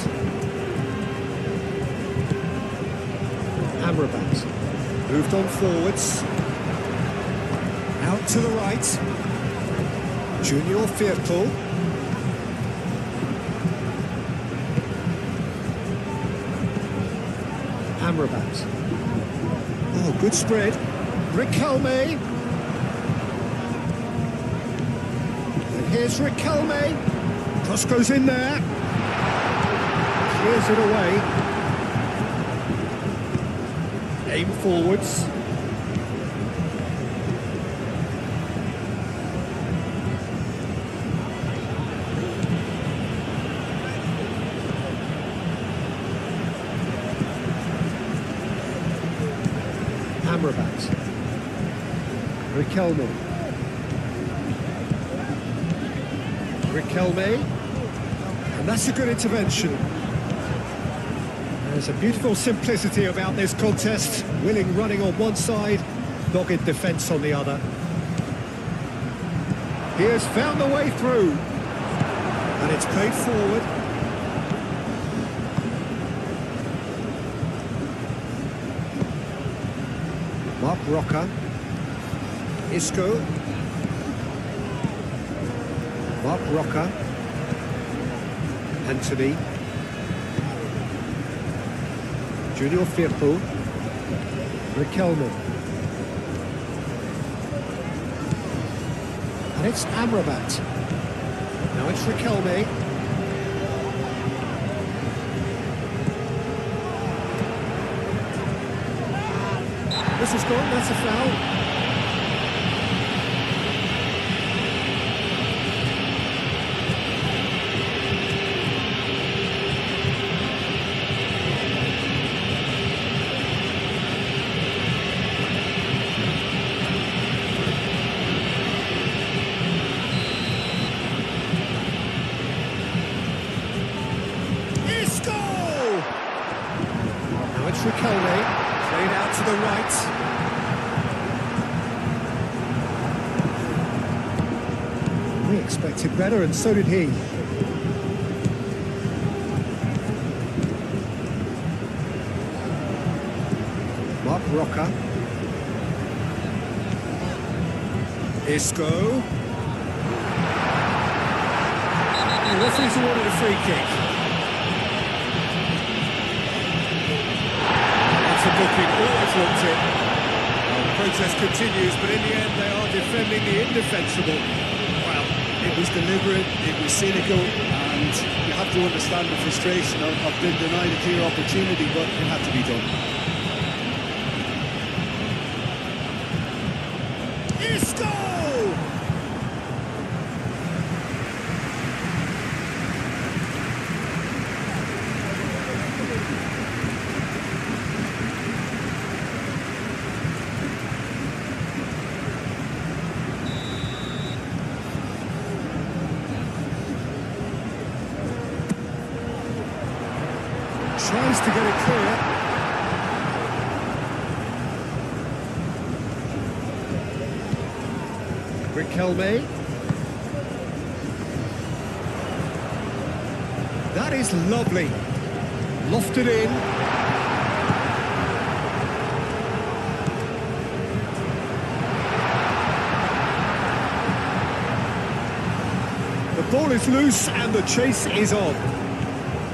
Amrabat moved on forwards. Out to the right. Junior Firpo. Amrabat. Oh, good spread. Riquelme. And here's Riquelme. Cross goes in there. Clears it away. Aim forwards. Amrabat. Riquelme. Riquelme. And that's a good intervention. There's a beautiful simplicity about this contest. Willing running on one side, Dogged defence on the other. He has found the way through. And it's played forward. Mark Roca. Isco. Mark Roca. Anthony. Junior Firpo. Riquelme. And it's Amrabat. Now it's Riquelme. This is gone, that's a foul. Now it's Riquelme, played out to the right. We expected better, and so did he. Mark Roca. Isco. The referee's awarded a free kick. That's a booking, always looked it. Well, the protest continues, but in the end they are defending the indefensible. Well, it was deliberate, it was cynical, and you have to understand the frustration of being denied a clear opportunity, but it had to be done. Isco! Tries to get it clear. Riquelme. That is lovely. Lofted in. The ball is loose and the chase is on.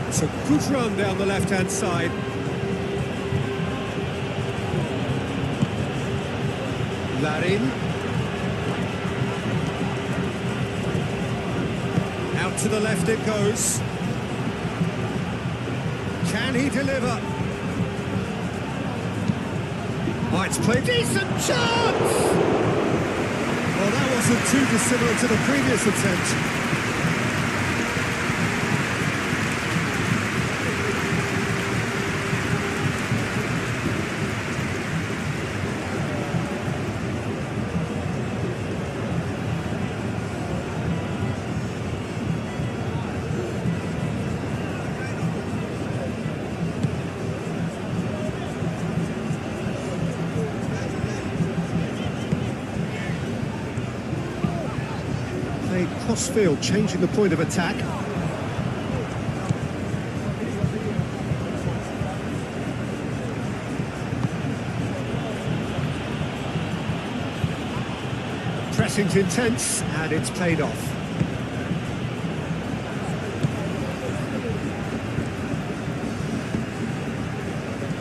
It's a good run down the left-hand side. Larin. Out to the left it goes. Can he deliver? Oh, it's played. Decent chance! Well, that wasn't too dissimilar to the previous attempt. Crossfield changing the point of attack. Pressing's intense and it's played off.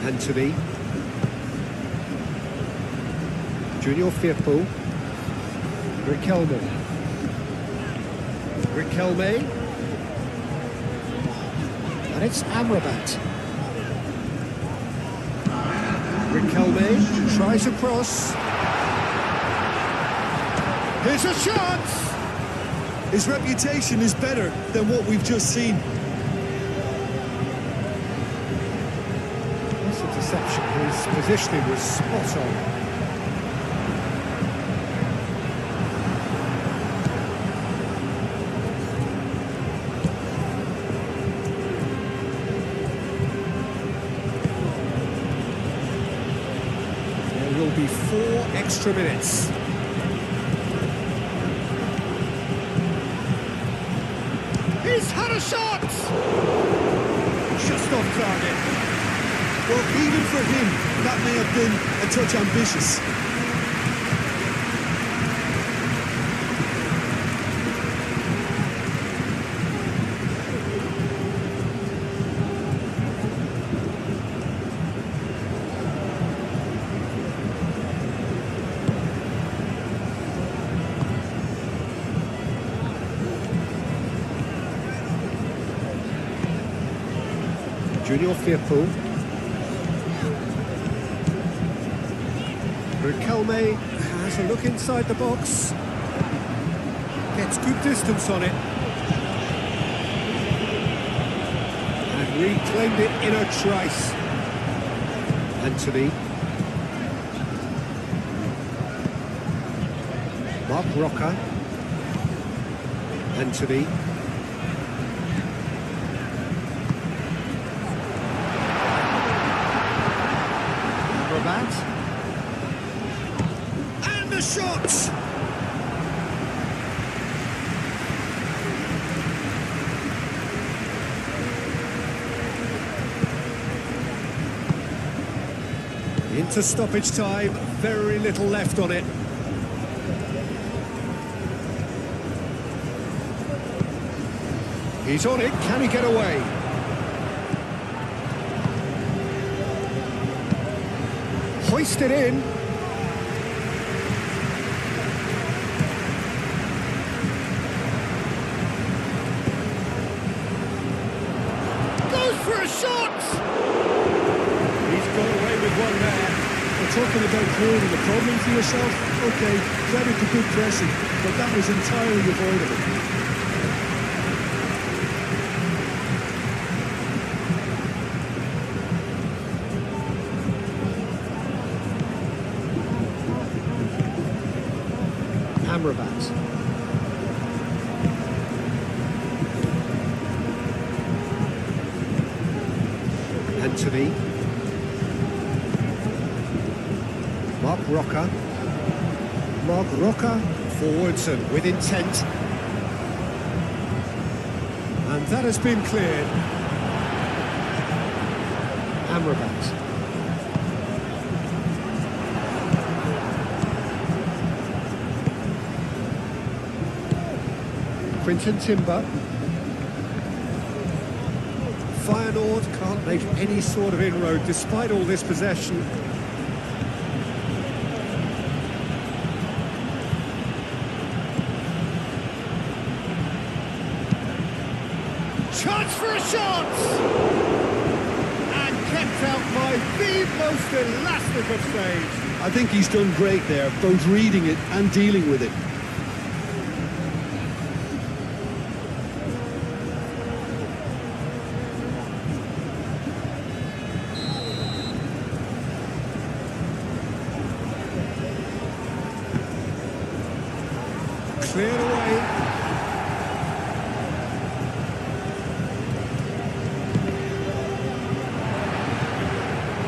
Anthony. Junior Firpo. Riquelme. Riquelme. And it's Amrabat. Riquelme tries a cross. Here's a chance! His reputation is better than what we've just seen. This interception, his positioning was spot on. will be 4 extra minutes. He's had a shot! Just off target. Well, even for him, that may have been a touch ambitious. Junior Firpo. Riquelme has a look inside the box. Gets good distance on it. And reclaimed it in a trice. Anthony. Mark Roca. Anthony. And the shot! Into stoppage time, very little left on it. He's on it, can he get away? Hoisted in. Goes for a shot! He's got away with one there. We're talking about creating a problem for yourself. Okay, credit to good pressing, but that was entirely avoidable. Amrabat. Anthony. Mark Roca. Mark Roca forwards and with intent. And that has been cleared. Amrabat. Quinton Timber. Feyenoord can't make any sort of inroad despite all this possession. Chance for a shot! And kept out by the most elastic of saves. I think he's done great there, both reading it and dealing with it. Cleared away.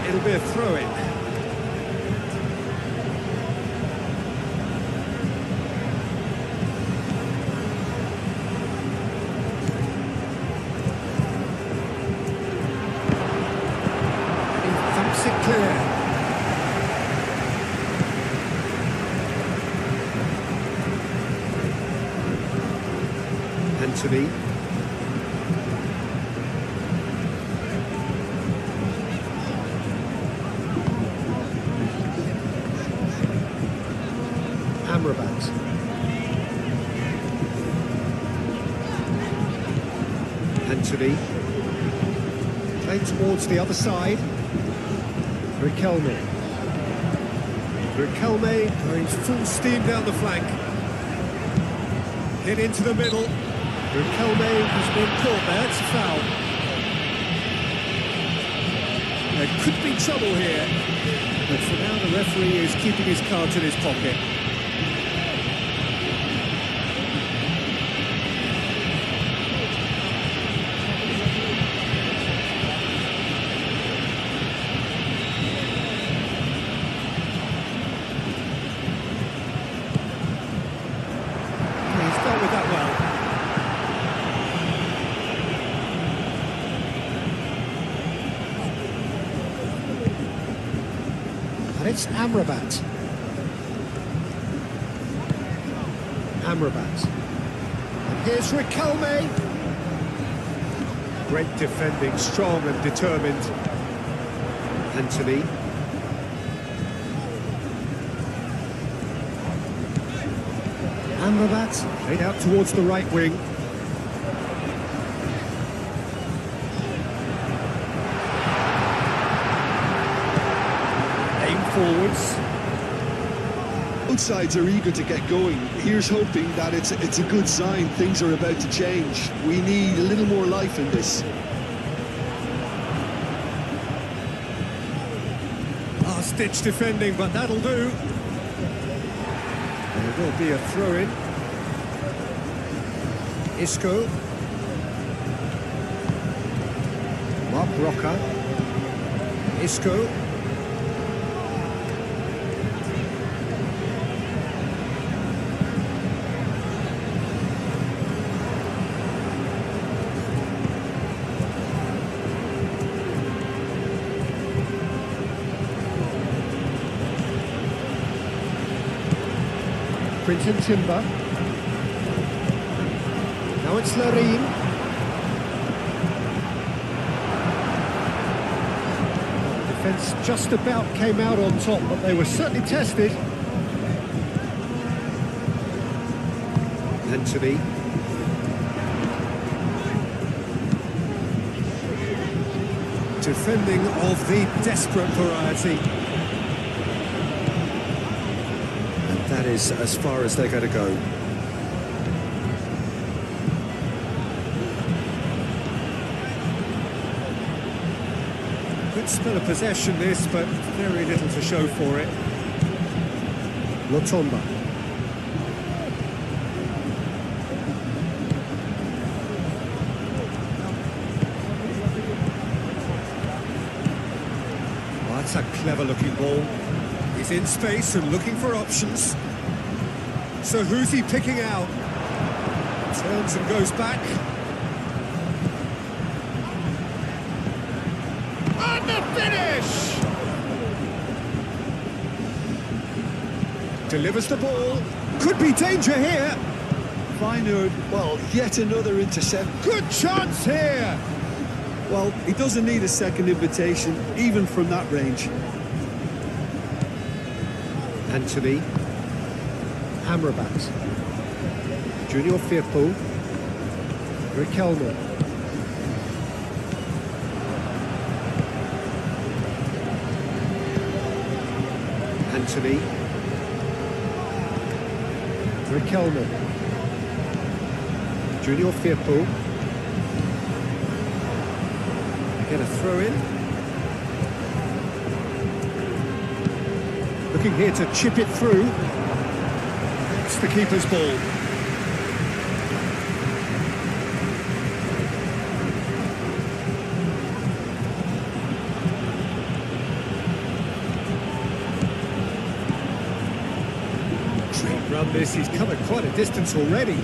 It'll be a throw-in. He thumps it clear. Anthony. Amrabat. Anthony. Playing towards the other side. Riquelme. Riquelme going full steam down the flank. Hit into the middle. Riquelme has been caught there, it's a foul. There could be trouble here, but for now the referee is keeping his cards in his pocket. it's Amrabat. Amrabat. And here's Riquelme. Great defending, strong and determined. Anthony. Amrabat played out towards the right wing. Aim forwards. Both sides are eager to get going. Here's hoping that it's a good sign. Things are about to change. We need a little more life in this. Last-ditch defending, but that'll do. And there will be a throw-in. Isco. Mark Roca. Isco. Quinton Timber. Now it's Larin. The defence just about came out on top, but they were certainly tested. Anthony. Defending of the desperate variety. That is as far as they're going to go. Good spell of possession this, but very little to show for it. Lotomba. Well, that's a clever looking ball. He's in space and looking for options. So who's he picking out? Turns and goes back. And the finish! Delivers the ball. Could be danger here. Feyenoord, well, yet another intercept. Good chance here. Well, he doesn't need a second invitation, even from that range. Anthony. Amrabat. Junior Firpo. Riquelme. Anthony. Riquelme. Junior Firpo. Get a throw in. Looking here to chip it through. It's the keeper's ball. Great run this, he's covered quite a distance already.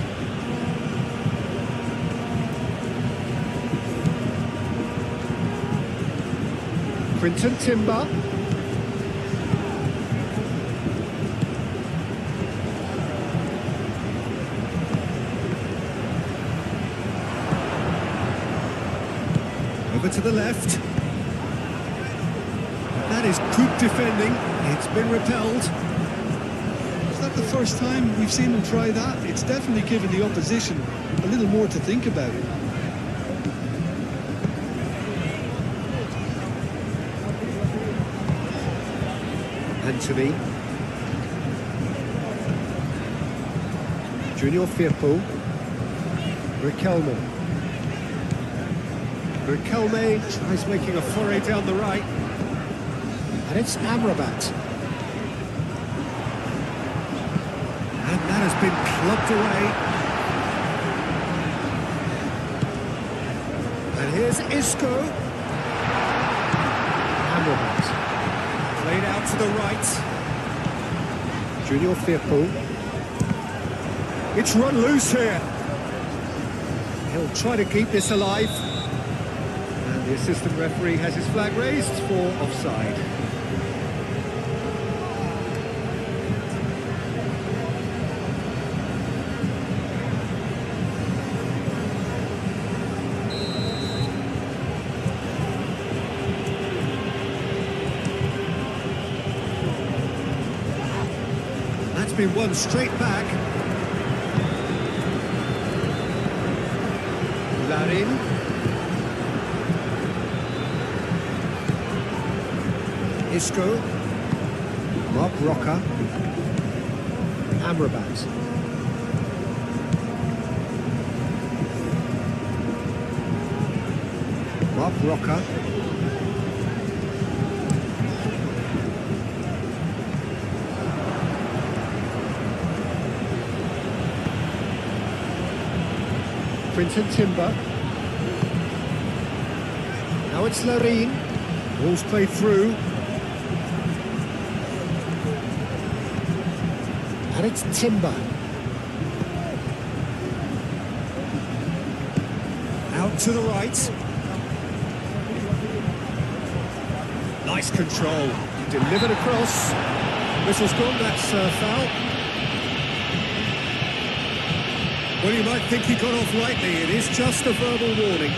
Quinton Timber. Over to the left. That is good defending. It's been repelled. Is that the first time we've seen him try that? It's definitely given the opposition a little more to think about. Anthony. Junior Firpo. Riquelme. Riquelme tries making a foray down the right. And it's Amrabat. And that has been clubbed away. And here's Isco. Amrabat. Played out to the right. Junior Firpo. It's run loose here. He'll try to keep this alive. And the assistant referee has his flag raised for offside. been won straight back. Larin. Isco. Mark Roca. Amrabat. Mark Roca. Quinton Timber. Now it's Larin. Ball's played through. And it's Timber. Out to the right. Nice control. Delivered across. Whistle's gone, that's foul. Well, you might think he got off lightly. It is just a verbal warning.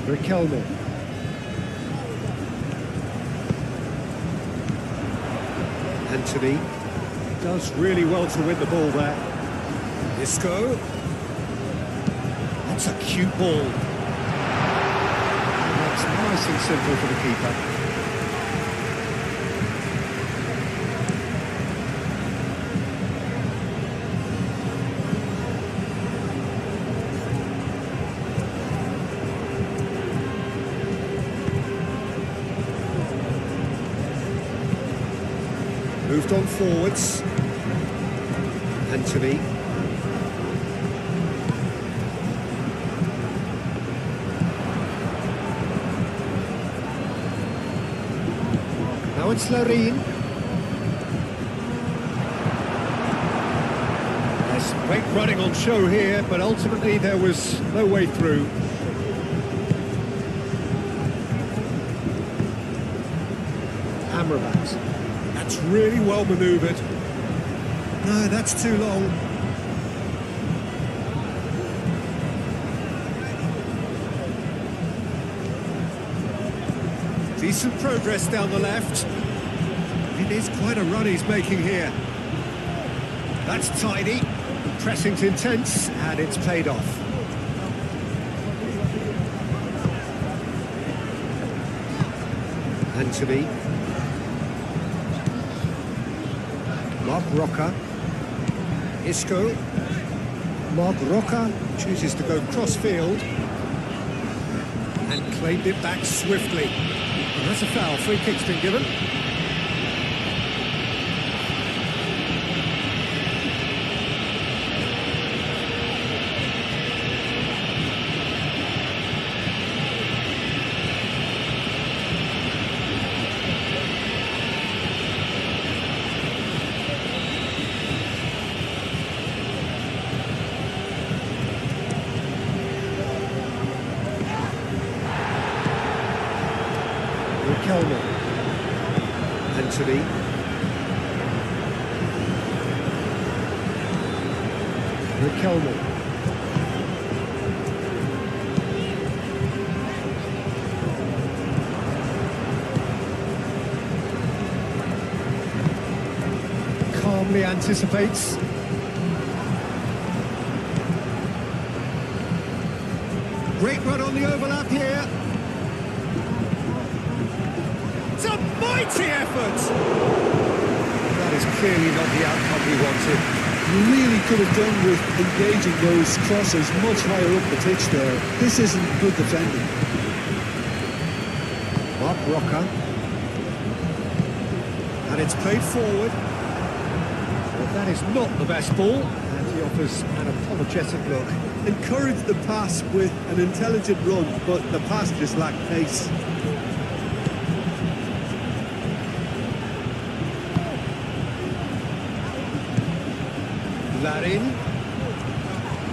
Riquelme. Anthony does really well to win the ball there. Isco. That's a cute ball. That's nice and simple for the keeper. Moved on forwards. Anthony. Now it's Larin. There's great running on show here, but ultimately there was no way through. Amrabat. That's really well manoeuvred. No, that's too long. Decent progress down the left. It is quite a run he's making here. That's tidy. Pressing's intense, and it's paid off. Anthony. Mark Roca. Isco. Mark Roca chooses to go cross-field and claimed it back swiftly. And that's a foul. Free kick's been given. Riquelme. Anthony. Riquelme. Calmly anticipates. Great run on the overlap here. It's a mighty effort! That is clearly not the outcome he wanted. You really could have done with engaging those crosses much higher up the pitch there. This isn't good defending. Mark Roca. And it's played forward. But that is not the best ball. And he offers an apologetic look. Encouraged the pass with an intelligent run, but the pass just lacked pace. Larin.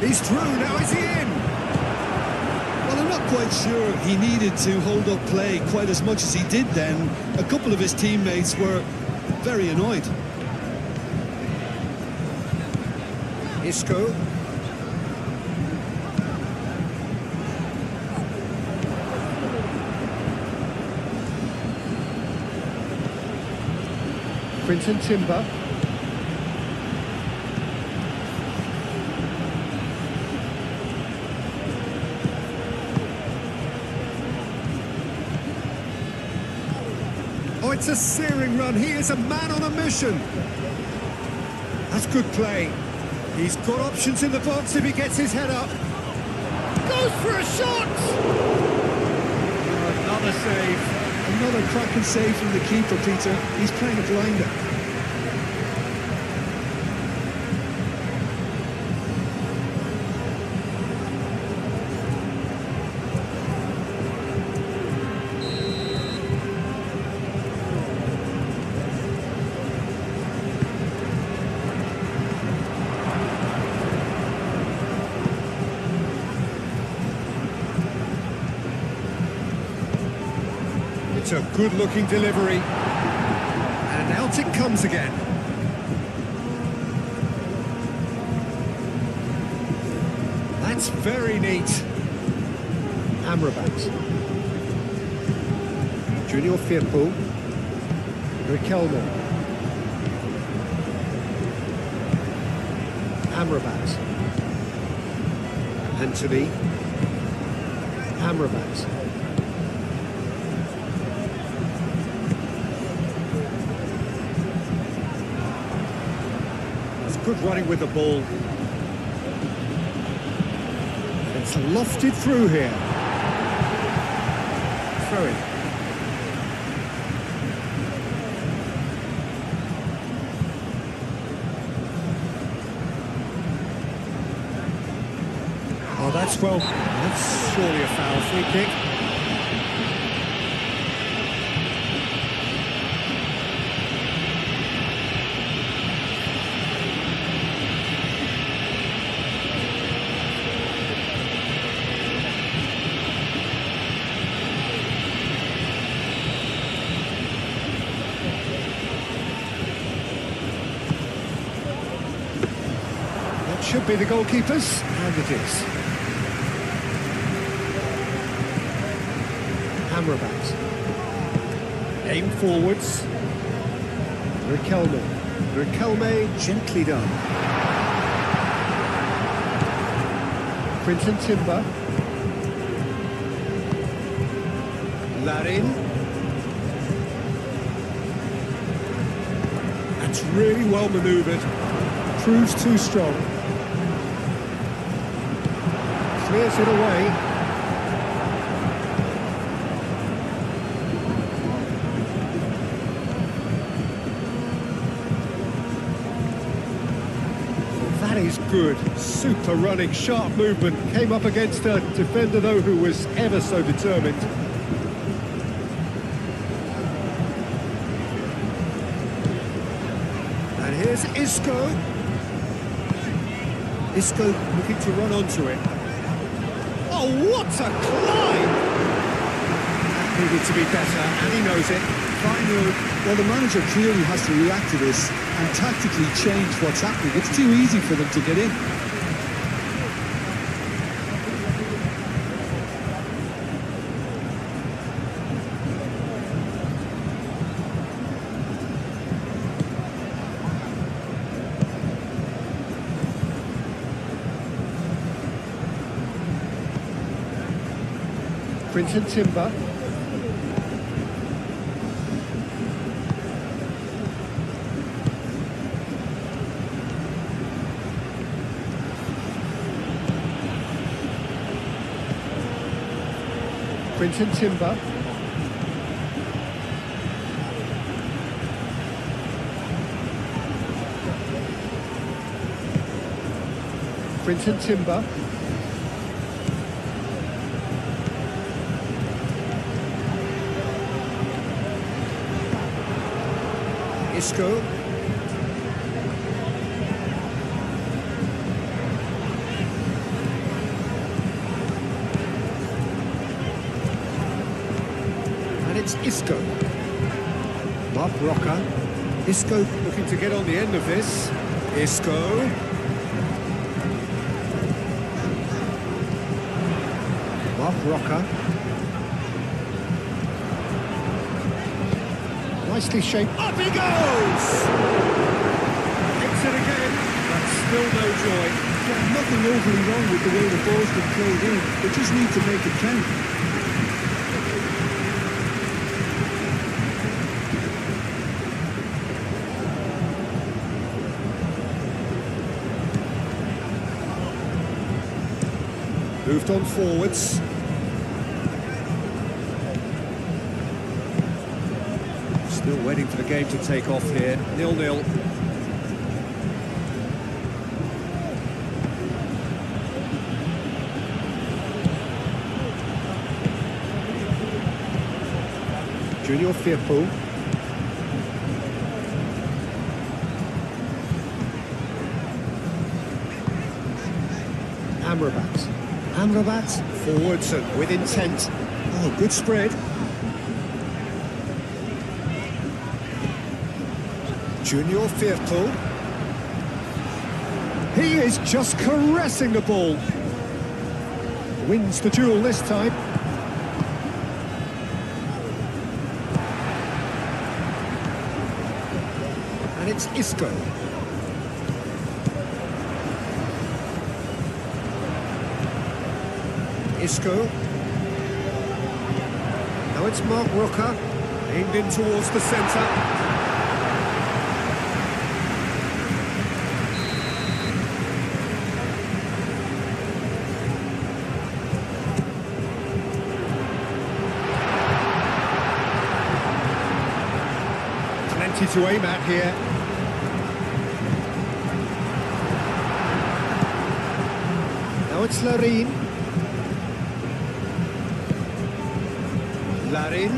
He's through, now is he in? Well, a not quite sure he needed to hold up play quite as much as he did then. A couple of his teammates were very annoyed. Isco. Quinton Timber. Oh, it's a searing run. He is a man on a mission. That's good play. He's got options in the box if he gets his head up. Goes for a shot! Another save. Another cracking save from the keeper, Peter. He's playing a blinder. It's a good-looking delivery. And out it comes again. That's very neat. Amrabat. Junior Firpo. Riquelme. Amrabat. Anthony. Amrabat. Good running with the ball. It's lofted through here. Throw it. Oh, that's surely a foul. Free kick. Should be the goalkeepers, and it is. Amrabat. Aim forwards. Riquelme. Riquelme gently done. Quinton Timber. Larin. That's really well manoeuvred. Proves too strong. Clears it away. That is good. Super running, sharp movement. Came up against a defender, though, who was ever so determined. And here's Isco. Isco looking to run onto it. Oh, what a climb! That needed to be better, and he knows it. Fine move. Well, the manager clearly has to react to this and tactically change what's happening. It's too easy for them to get in. Quinton Timber. Quinton Timber. Quinton Timber. Isco. it's Isco. Mark Roca. Isco looking to get on the end of this. Isco. Mark Roca. Nicely shaped. Up he goes! Hits it again, but still no joy. Yeah, nothing overly wrong with the way the ball's been played in. They just need to make it count. Moved on forwards. Still waiting for the game to take off here. 0-0. Junior Firpo. Amrabat. Amrabat forwards and with intent. Oh, good spread. Junior Firpo. He is just caressing the ball. Wins the duel this time. And it's Isco. Isco. Now it's Mark Roca. Aimed in towards the centre. Plenty to aim at here. Now it's Larin. Larin.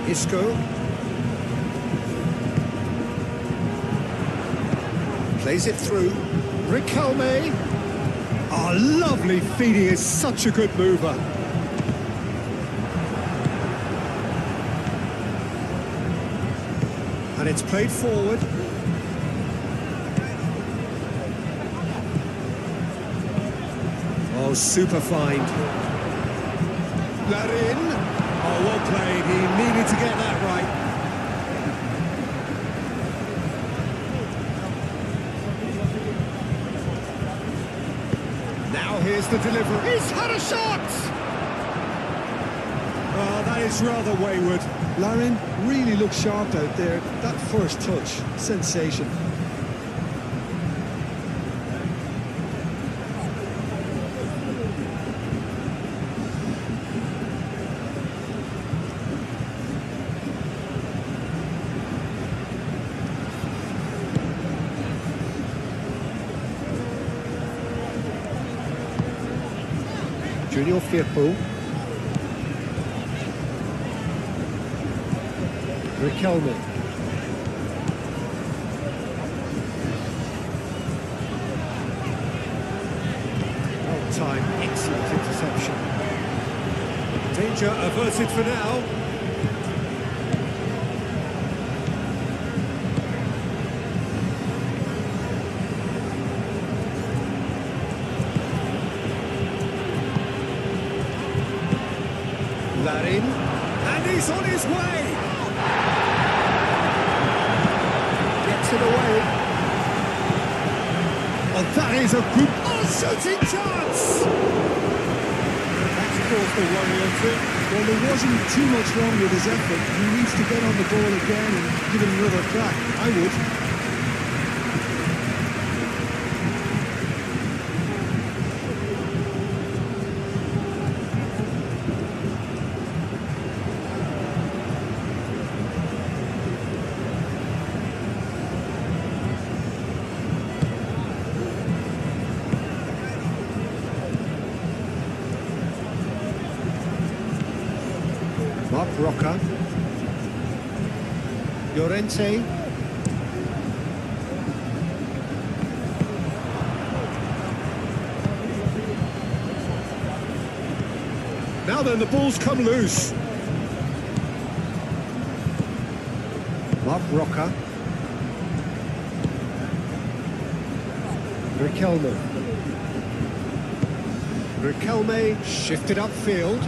Isco. Plays it through. Riquelme. Oh, lovely feed. He is such a good mover. And it's played forward. Oh, super find. Larin. Oh, well played. He needed to get that right. Now here's the delivery. He's had a shot! Oh, that is rather wayward. Larin really looks sharp out there. That first touch, sensation. Junior Firpo. Riquelme. Well timed, excellent interception. Danger averted for now. Larin, and he's on his way! Gets it away. Oh, that is a good... Oh, shooting chance! That's caused the worry or two. Well, there wasn't too much wrong with his effort. He needs to get on the ball again and give it another crack. I would. Mark Roca. Llorente. Now then, the ball's come loose. Mark Roca. Riquelme. Riquelme shifted upfield.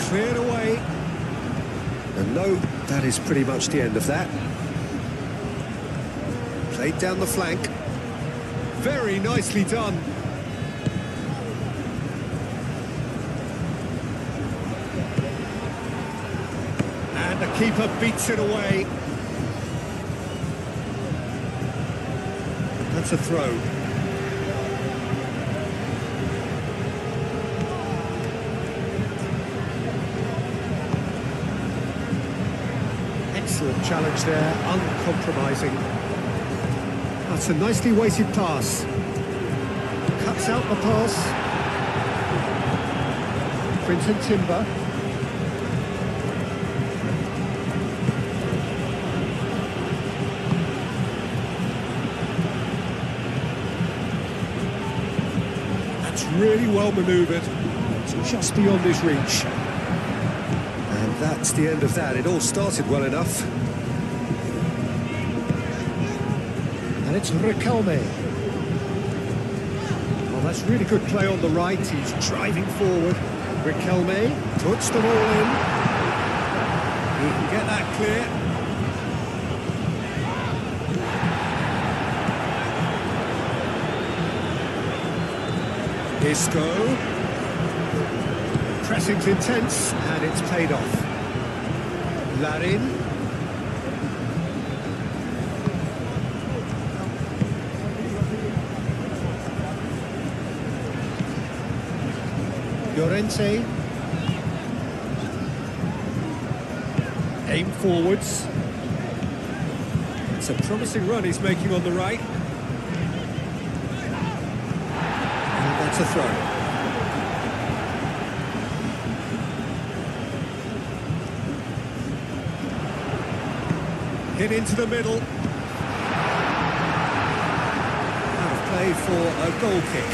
Cleared away. And no, that is pretty much the end of that. Played down the flank. Very nicely done. And the keeper beats it away. That's a throw. Excellent challenge there, uncompromising. That's a nicely weighted pass. Cuts out the pass. Quinton Timber. That's really well manoeuvred. It's just beyond his reach. And that's the end of that. It all started well enough. And it's Riquelme. Well, that's really good play on the right. He's driving forward. Riquelme puts them all in. He can get that clear. Isco. Pressing's intense, and it's paid off. Larin. Llorente. Aim forwards. It's a promising run he's making on the right. And that's a throw. Hit into the middle. Out of play for a goal kick.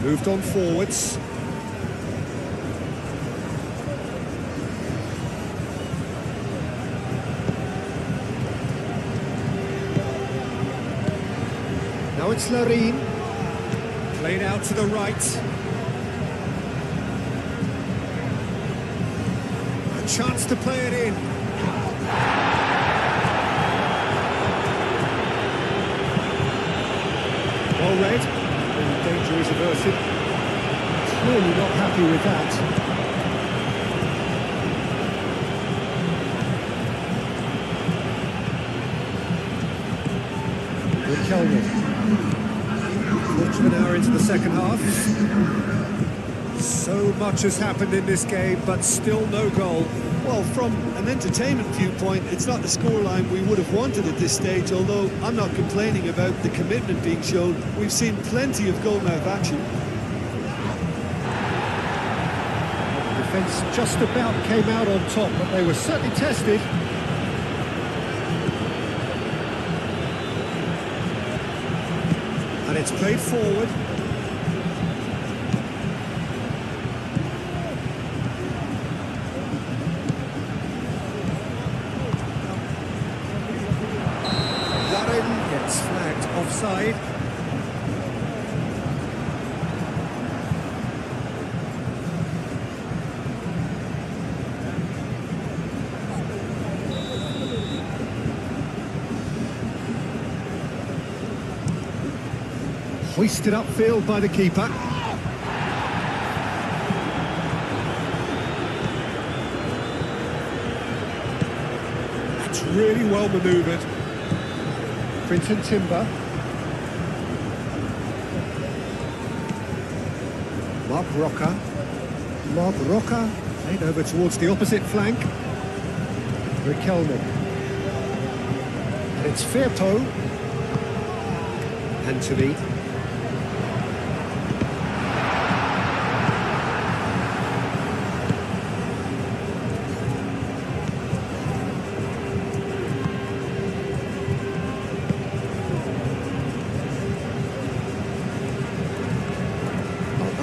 Moved on forwards. Now it's Larin. Played out to the right. A chance to play it in. Well read. Danger is averted. Clearly not happy with that. Riquelme. Quarter of an hour into the second half. So much has happened in this game, but still no goal. Well, from an entertainment viewpoint, it's not the scoreline we would have wanted at this stage, although I'm not complaining about the commitment being shown. We've seen plenty of goal-mouth action. The defence just about came out on top, but they were certainly tested. And it's played forward. Gets flagged offside. Hoisted upfield by the keeper. That's really well manoeuvred. Quinton Timber. Mark Roca. Mark Roca played over towards the opposite flank. Riquelme. And it's Firpo. Anthony.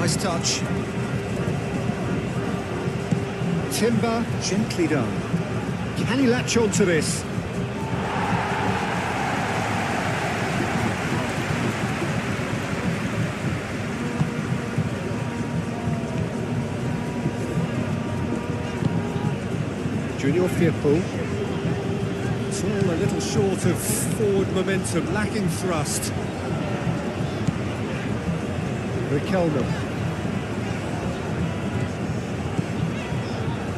Nice touch. Timber, gently done. Can he latch on to this? Junior Firpo. It's all a little short of forward momentum, lacking thrust. Riquelme.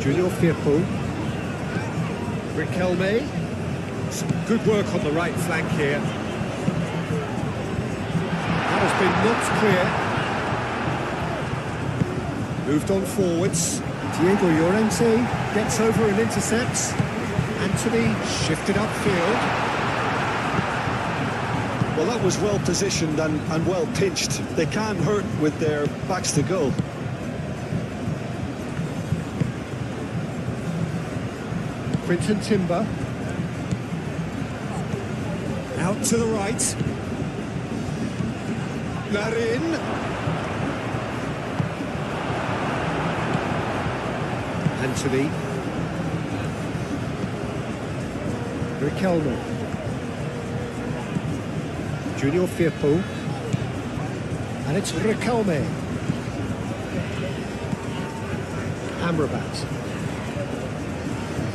Junior Firpo. Riquelme. Some good work on the right flank here. That has been knocked clear. Moved on forwards. Diego Llorente gets over and intercepts. Anthony shifted upfield. Well, that was well positioned and well pitched. They can't hurt with their backs to goal. Quinton Timber. Out to the right. Larin. Anthony. Riquelme. Junior Firpo. And it's Riquelme. Amrabat.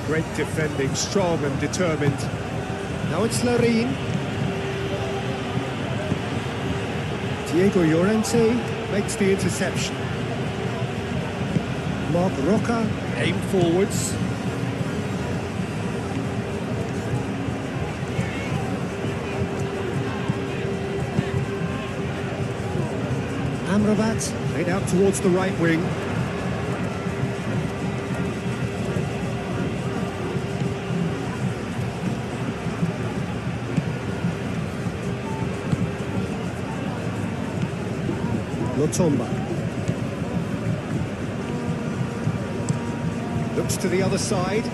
Great defending, strong and determined. Now it's Larin. Diego Llorente makes the interception. Marc Roca aimed forwards. Amrabat played out towards the right wing. Lotomba. Looks to the other side.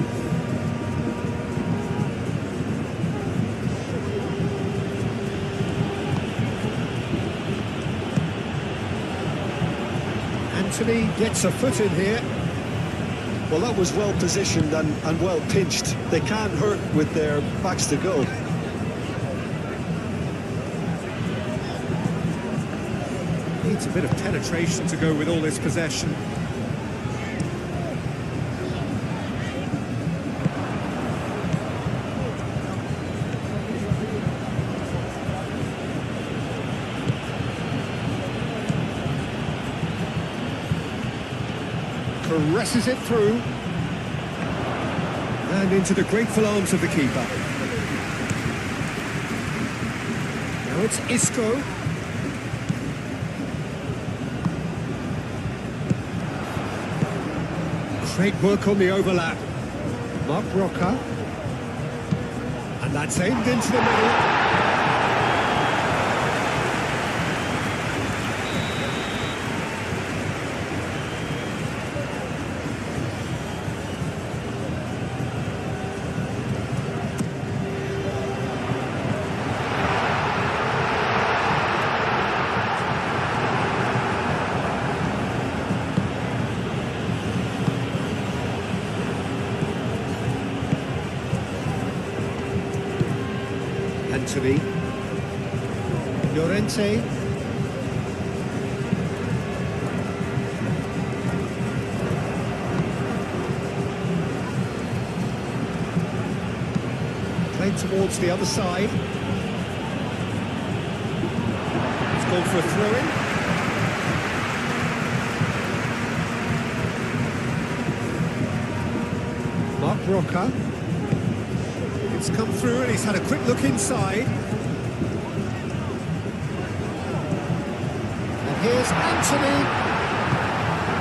Anthony gets a foot in here. Well, that was well positioned and well pitched. They can't hurt with their backs to goal. Needs a bit of penetration to go with all this possession. Caresses it through. And into the grateful arms of the keeper. Now it's Isco. Great work on the overlap. Marc Roca. And that's aimed into the middle. Anthony. Llorente. Played towards the other side. It's gone for a throw-in. Marc Roca. It's come through and he's had a quick look inside. And here's Anthony.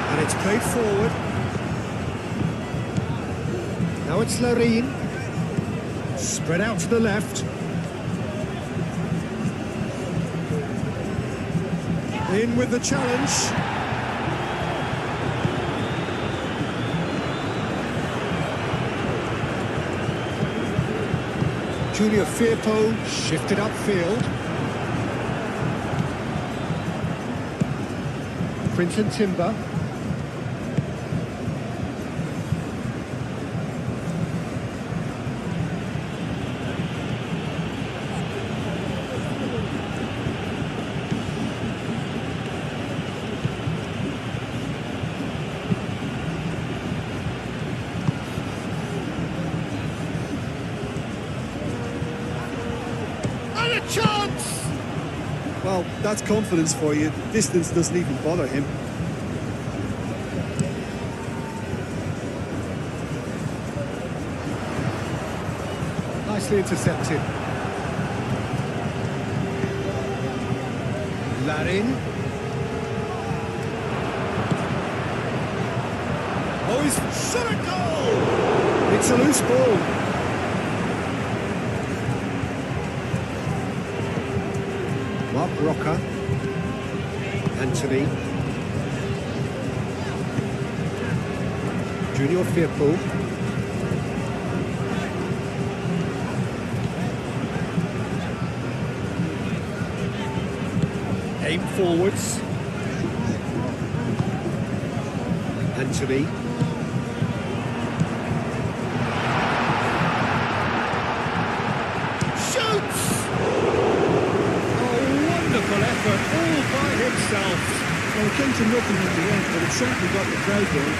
And it's played forward. Now it's Larin. Spread out to the left. In with the challenge. Junior Firpo shifted upfield. Quinton Timber. And a chance! Well, that's confidence for you. Distance doesn't even bother him. Nicely intercepted. Larin. Oh, he's shot a goal! It's a loose ball. Mark Rocker. Anthony. Junior Firpo. Aim forwards. Anthony. Shoots! Wonderful effort, all by himself. Well, it came to nothing in the end, but it certainly got the crowd going.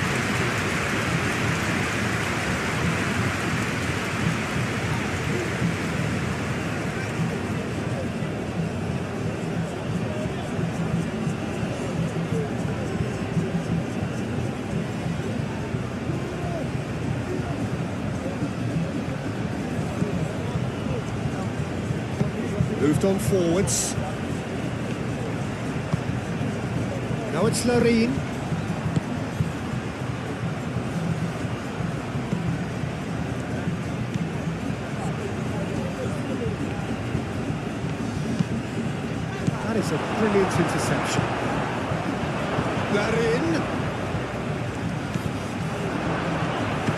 Moved on forwards. Now it's Larin. That is a brilliant interception. Larin.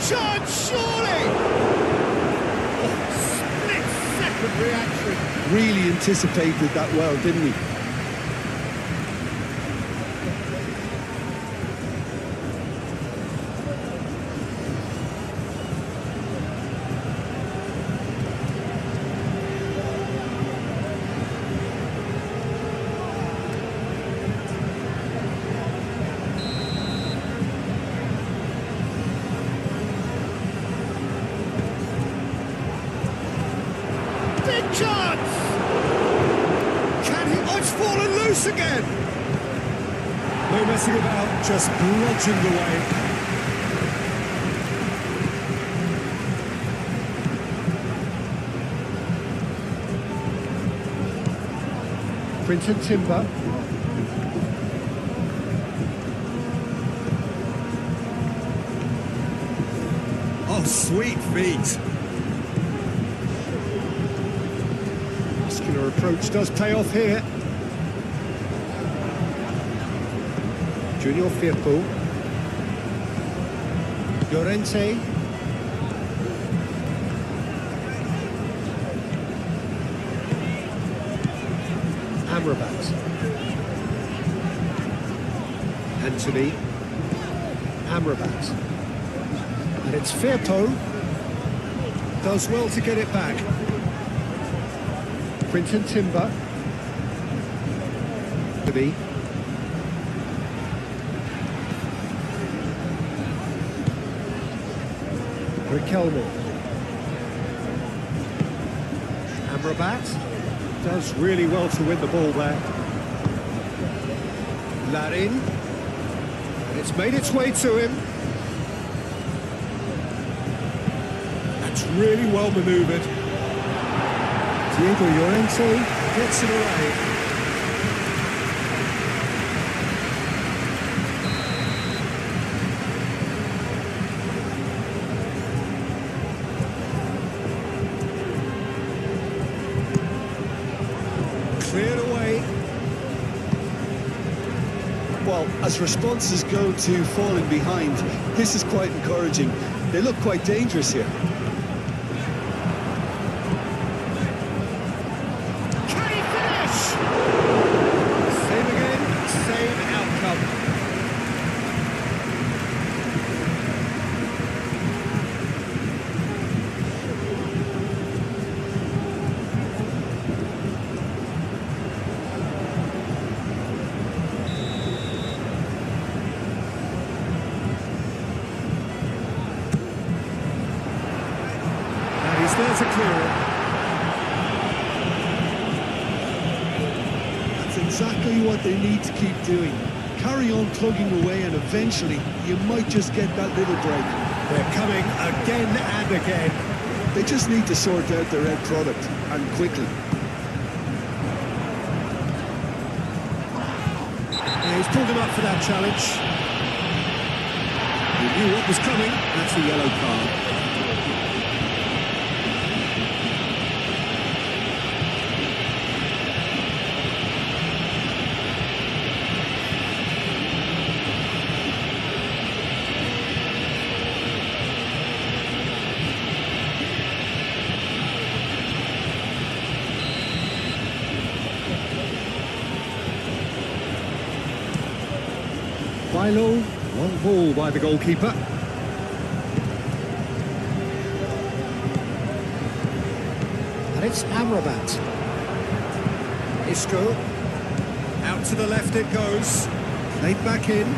Chance, surely! Oh, split-second reaction. Really anticipated that well, didn't he? Big chance! Can he? Oh, it's fallen loose again! No messing about, just bludgeoned away. Quinton Timber. Oh, sweet feet! Muscular approach does pay off here. Junior Firpo. Llorente. Amrabat. Anthony. Amrabat. And it's Firpo. Does well to get it back. Quinton Timber. Anthony. Riquelme. Amrabat does really well to win the ball there. Larin. And it's made its way to him. That's really well manoeuvred. Diego Llorente gets it away. Cleared away. Well, as responses go to falling behind, this is quite encouraging. They look quite dangerous here. Can he finish? Same again, same outcome. there's a clearer. That's exactly what they need to keep doing. Carry on plugging away and eventually you might just get that little break. They're coming again and again. They just need to sort out their end product, and quickly. Yeah, he's pulled him up for that challenge. He knew what was coming. That's a yellow card. Philo, long ball by the goalkeeper. And it's Amrabat. Isco. Out to the left it goes. Played back in. And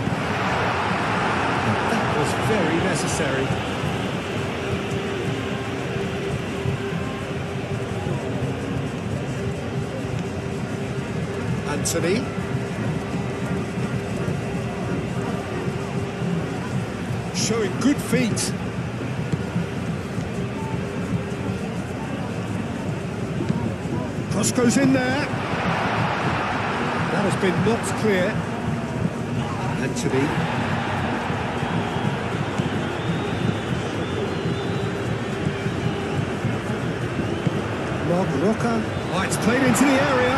that was very necessary. Anthony. Showing good feet. Cross goes in there. That has been knocked clear. Anthony. Mark Roca. Oh, it's played into the area.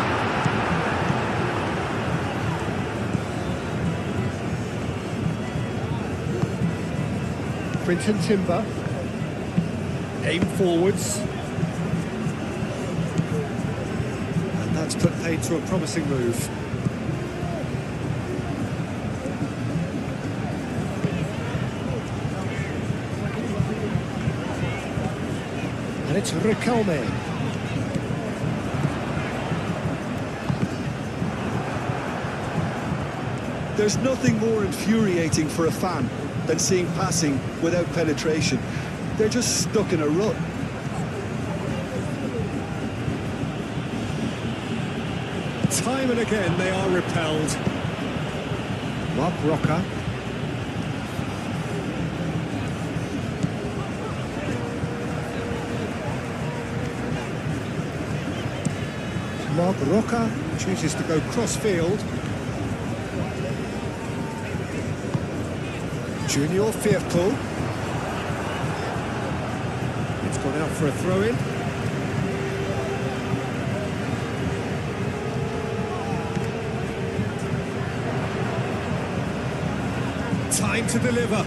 Brinton Timber, aim forwards, and that's put paid to a promising move. And it's Riquelme. There's nothing more infuriating for a fan than seeing passing without penetration. They're just stuck in a rut. Time and again they are repelled. Mark Roca. Mark Roca chooses to go cross-field. Junior Firpo. It's gone out for a throw-in. Time to deliver.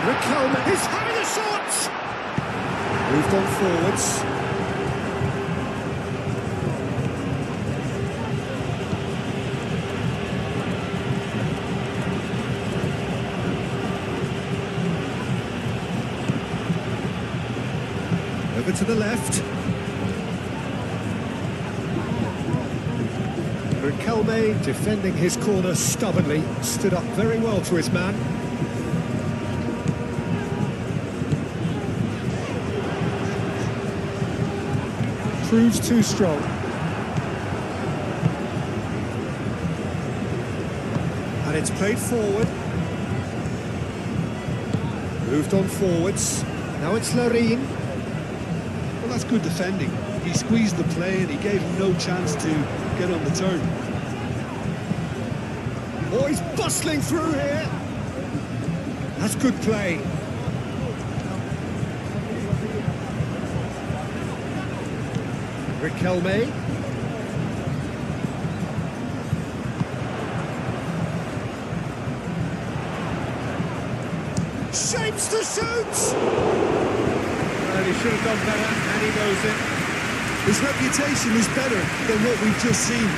Riquelme is having a shot! Moved on forwards. Over to the left. Riquelme defending his corner stubbornly, stood up very well to his man. Proves too strong. And it's played forward. Moved on forwards. Now it's Larine. Well, that's good defending. He squeezed the play and he gave him no chance to get on the turn. Oh, he's bustling through here. That's good play. Riquelme. Shapes to shoot! Well, he should have done better, and he knows it. His reputation is better than what we've just seen.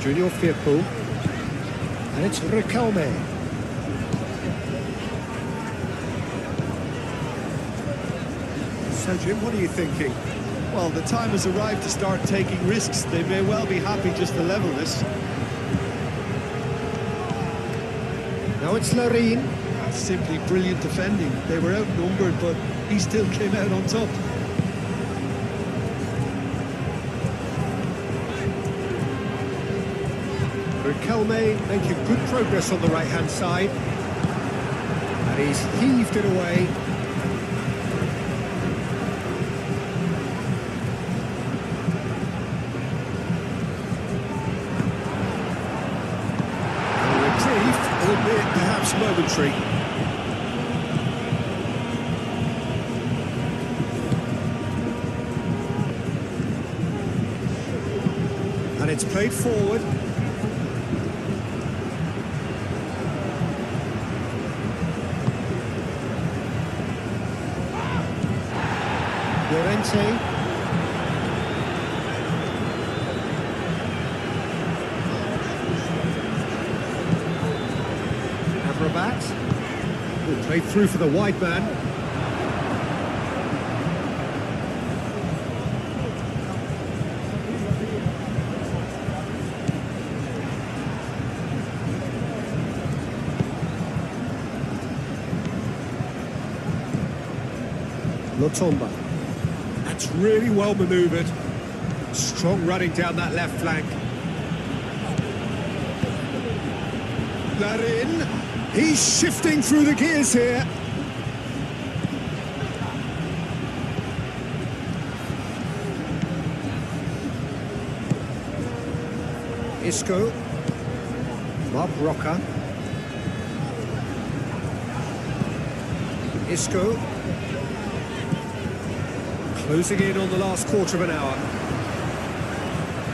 Junior Firpo. And it's Riquelme. So, Jim, what are you thinking? Well, the time has arrived to start taking risks. They may well be happy just to level this. Now it's Larine. That's simply brilliant defending. They were outnumbered, but he still came out on top. Riquelme making good progress on the right-hand side. And he's heaved it away. Albeit perhaps momentary. And it's played forward. Llorente. Played through for the wide man. Lotomba. That's really well manoeuvred. Strong running down that left flank. Larin. He's shifting through the gears here. Isco. Mark Roca. Isco. Closing in on the last quarter of an hour.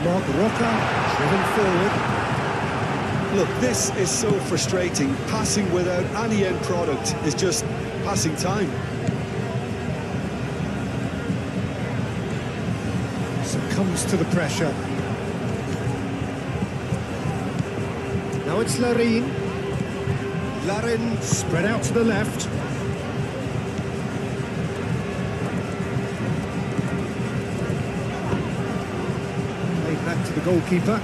Mark Roca driven forward. Look, this is so frustrating. Passing without any end product is just passing time. Succumbs to the pressure. Now it's Larine. Larin spread out to the left. Played back to the goalkeeper.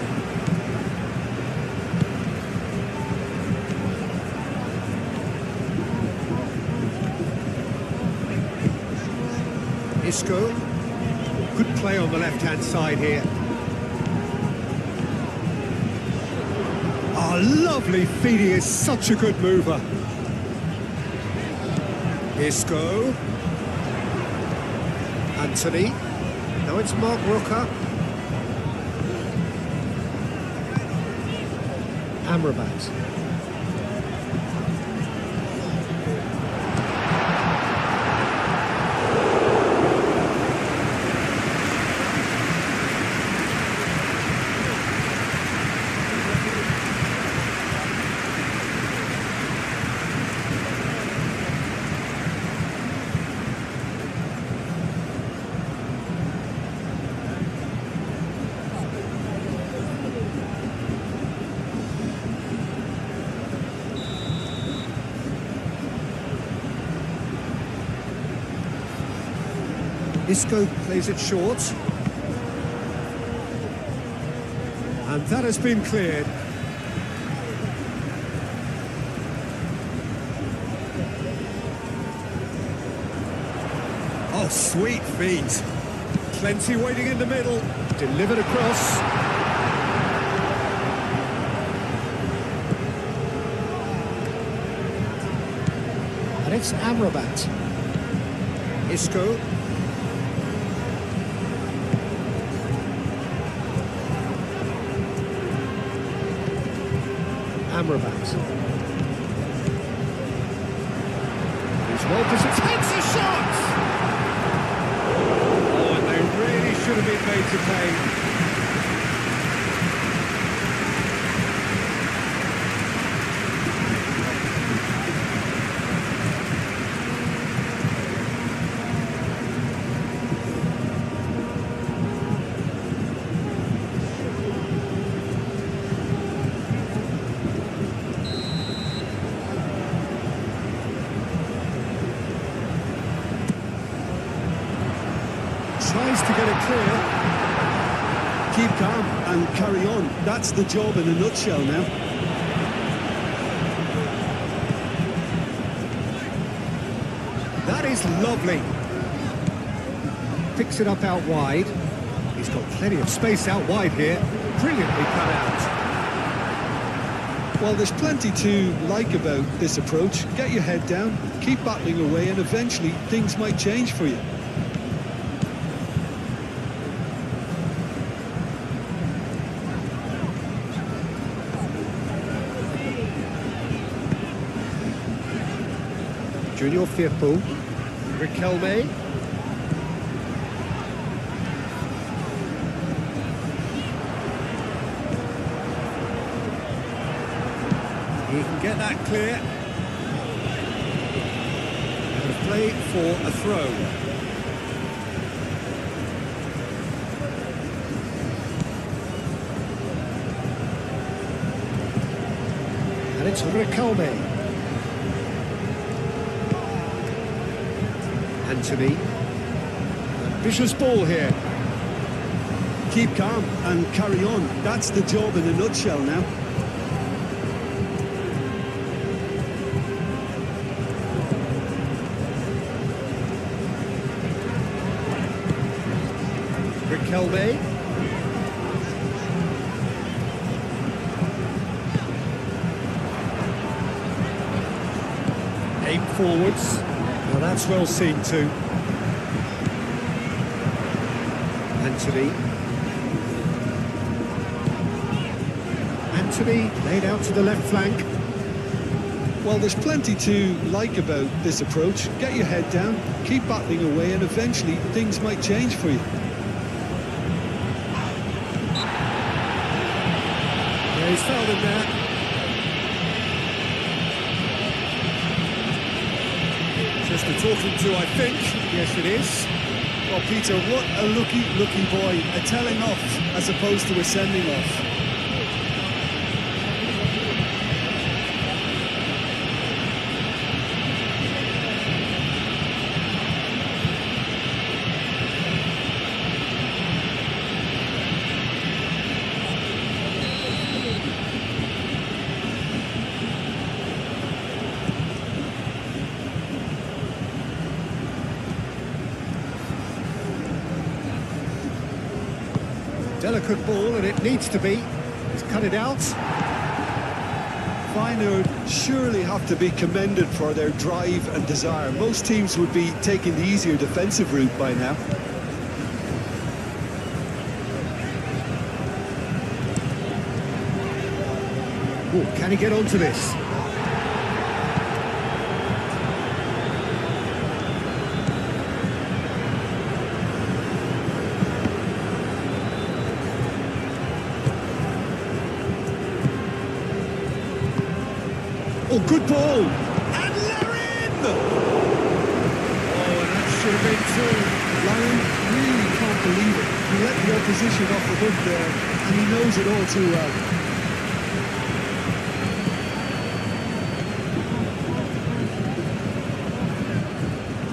Isco. Good play on the left-hand side here. Oh, lovely feed. He is such a good mover. Isco. Anthony. Now it's Mark Roca. Amrabat. Isco plays it short. And that has been cleared. Oh, sweet feet. Plenty waiting in the middle. Delivered across. And it's Amrabat. Isco. Amrabat. He's well positioned. Takes a shot! Oh, and they really should have been made to pay. Tries to get it clear. Keep calm and carry on. That's the job in a nutshell now. That is lovely. Picks it up out wide. He's got plenty of space out wide here. Brilliantly cut out. Well, there's plenty to like about this approach. Get your head down, keep battling away, and eventually things might change for you. Junior Firpo. Riquelme. He can get that clear. And a play for a throw. And it's Riquelme. Anthony. Ambitious ball here. Keep calm and carry on. That's the job in a nutshell now. Riquelme. Aim forwards. Now that's well seen too. Anthony. Anthony laid out to the left flank. Well, there's plenty to like about this approach. Get your head down, keep battling away, and eventually things might change for you. Yeah, he's fouled him there. Just the talking to, I think. Yes, it is. Well, Peter, what a lucky boy. A telling off as opposed to a sending off. Delicate ball, and it needs to be. He's cut it out. Feyenoord surely have to be commended for their drive and desire. Most teams would be taking the easier defensive route by now. Oh, can he get onto this? Oh, good ball! And Larin! Oh, and that should have been two. Larin really can't believe it. He let the opposition off the hook there, and he knows it all too well.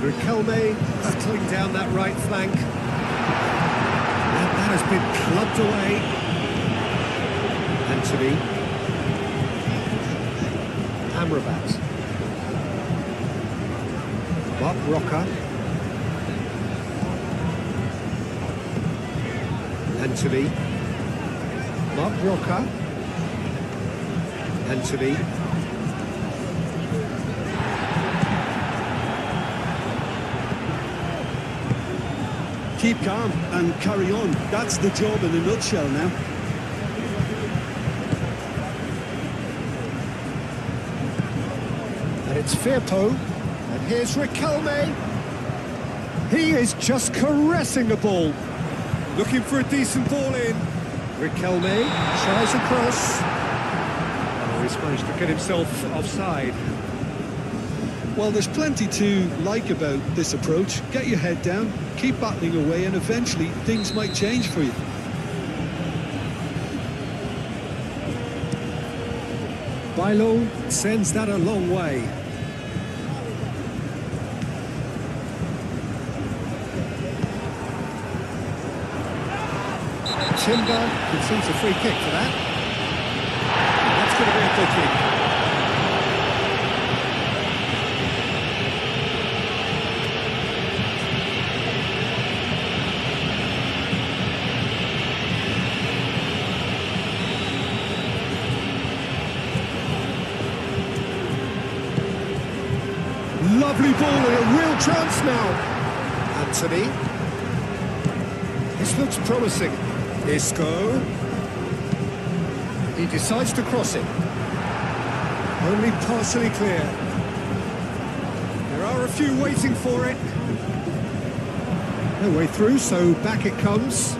Riquelme battling down that right flank. And that has been clubbed away. Anthony. Amrabat. Mark Roca. Anthony. Mark Roca. Anthony. Keep calm and carry on. That's the job in a nutshell now. And it's Firpo. And here's Riquelme. He is just caressing the ball. Looking for a decent ball in. Riquelme tries across. Oh, he's managed to get himself offside. Well, there's plenty to like about this approach. Get your head down, keep battling away, and eventually things might change for you. Bailo sends that a long way. Timber concedes a free kick for that. That's going to be a booking. Lovely ball and a real chance now. Anthony. This looks promising. Isco. He decides to cross it. Only partially clear. There are a few waiting for it. No way through, so back it comes.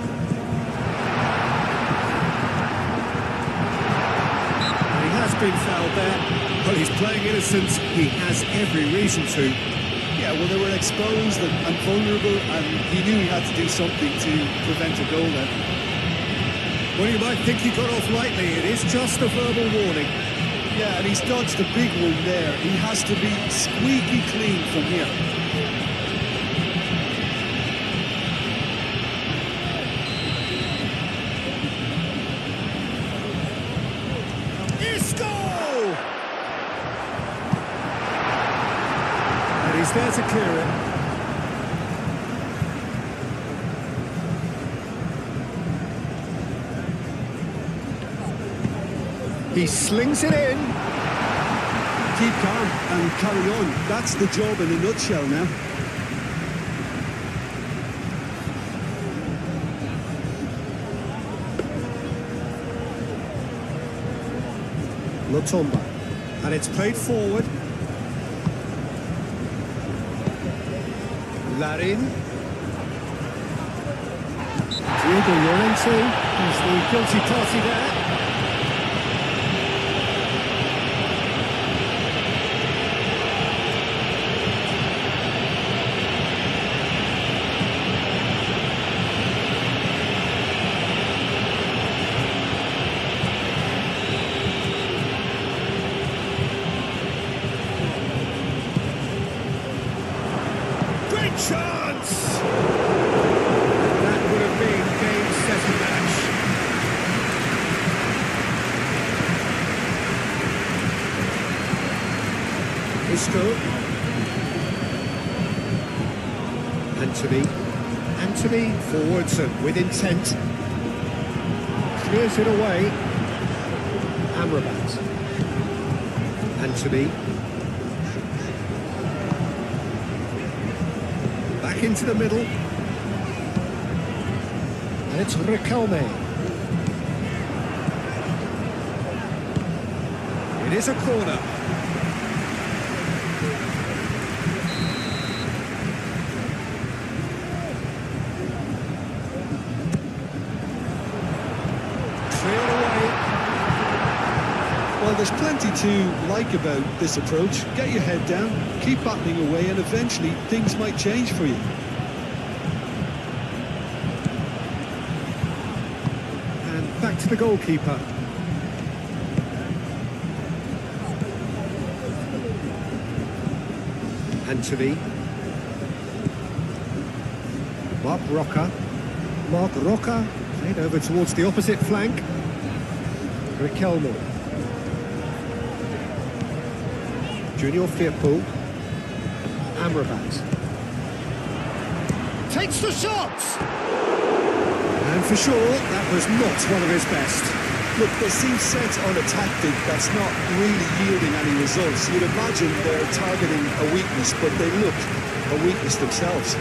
And he has been fouled there. Well, he's playing innocent. He has every reason to. Yeah, well, they were exposed and vulnerable, and he knew he had to do something to prevent a goal then. Well, you might think he got off lightly. It is just a verbal warning. Yeah, and he's dodged a big one there. He has to be squeaky clean from here. He's there to clear it. He slings it in. Keep calm and carry on. That's the job in a nutshell now. Lotomba. And it's played forward. Larin. Diego Llorente is the guilty party there. Chance! That would have been game, set and match. Isco. Anthony forwards and with intent. Clears it away. Amrabat. Anthony. Into the middle, and it's Riquelme. It is a corner. Cleared away. Well, there's plenty to like about this approach. Get your head down, keep battling away, and eventually things might change for you. And back to the goalkeeper. Anthony. Mark Roca. Played over towards the opposite flank. Riquelme. Junior Firpo. Amrabat. Takes the shot! And for sure, that was not one of his best. Look, they seem set on a tactic that's not really yielding any results. You'd imagine they're targeting a weakness, but they look a weakness themselves.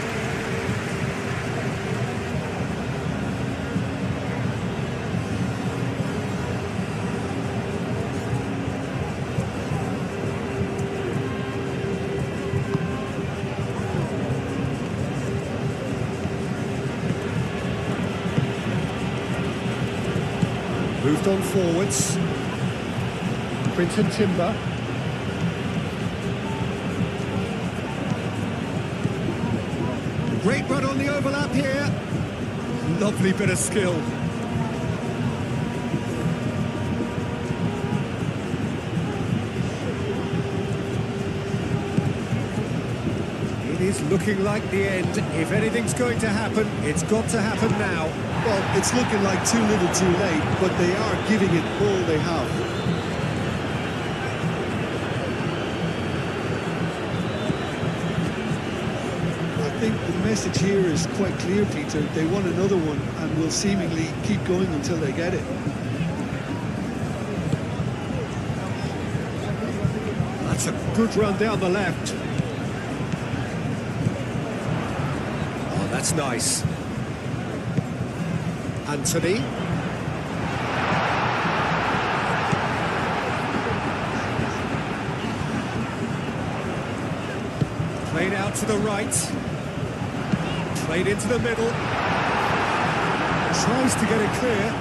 Moved on forwards. Quinton Timber. Great run on the overlap here. Lovely bit of skill. It is looking like the end. If anything's going to happen, it's got to happen now. Well, it's looking like too little too late, but they are giving it all they have. I think the message here is quite clear, Peter. They want another one and will seemingly keep going until they get it. That's a good run down the left. Oh, that's nice. Anthony. Played out to the right. Played into the middle. Tries to get it clear.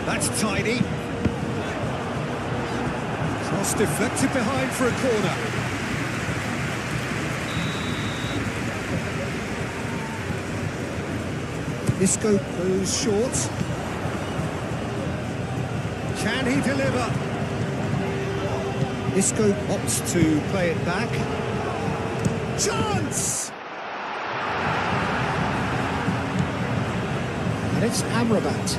That's tidy. Cross deflected behind for a corner. Isco goes short. Can he deliver? Isco opts to play it back. Chance! And it's Amrabat.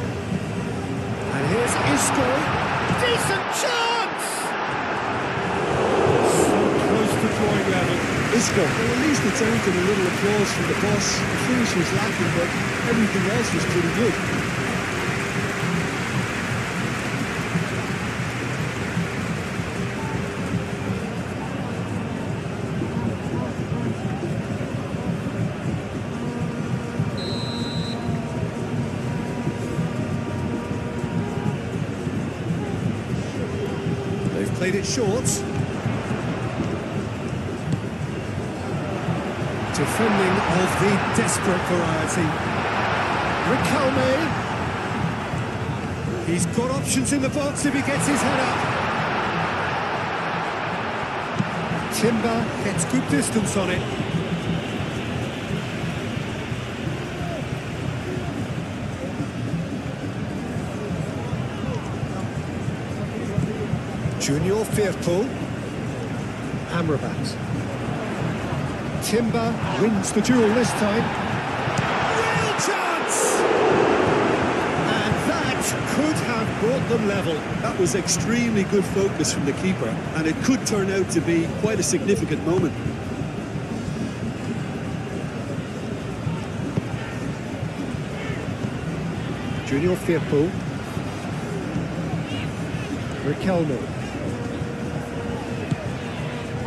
And here's Isco. Decent chance! So close to drawing level. Isco, well, at least it's earned a little applause from the boss. The finish was lacking, but everything else was pretty good. They've played it short. Defending of the desperate variety. Riquelme. He's got options in the box if he gets his head up. Timber gets good distance on it. Junior Firpo. Amrabat. Timber wins the duel this time. Real chance! And that could have brought them level. That was extremely good focus from the keeper, and it could turn out to be quite a significant moment. Junior Firpo. Riquelme.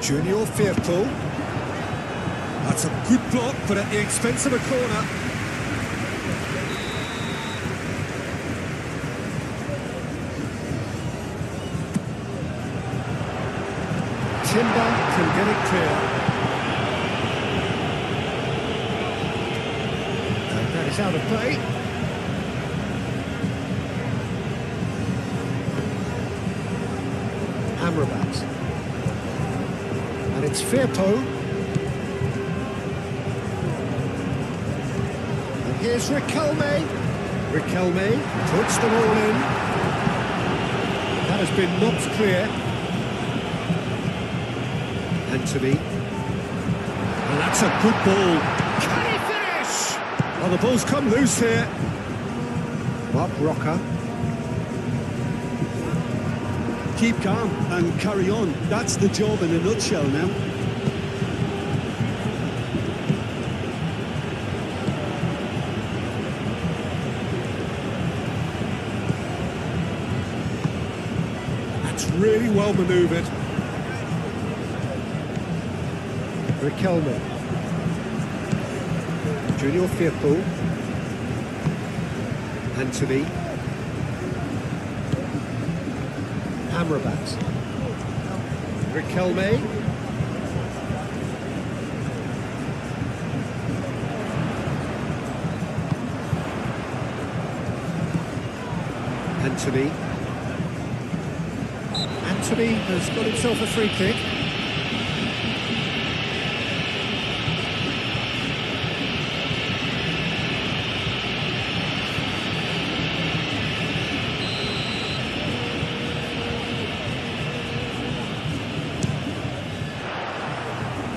Junior Firpo. That's a good block, but at the expense of a corner. Timber can get it clear. And that is out of play. Amrabat. And it's Firpo. Here's Riquelme. Riquelme puts them all in. That has been knocked clear. Anthony. And that's a good ball. Can he finish? Well, the ball's come loose here. Mark Rocker. Keep calm and carry on. That's the job in a nutshell now. Really well manoeuvred. Riquelme. Junior Firpo. Anthony. Amrabat. Riquelme. Anthony. Anthony has got himself a free kick.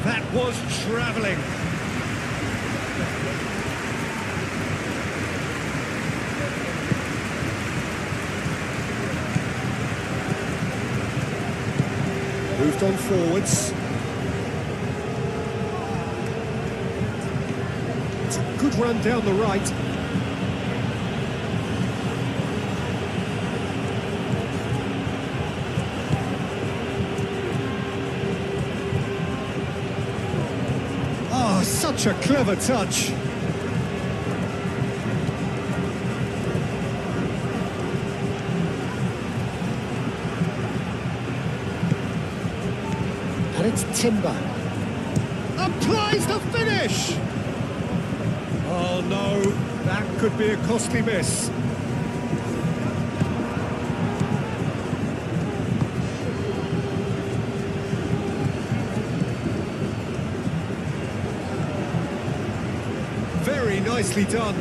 That was travelling. moved on forwards. It's a good run down the right. Oh, such a clever touch. And it's Timber. Applies the finish! Oh no, that could be a costly miss. Very nicely done.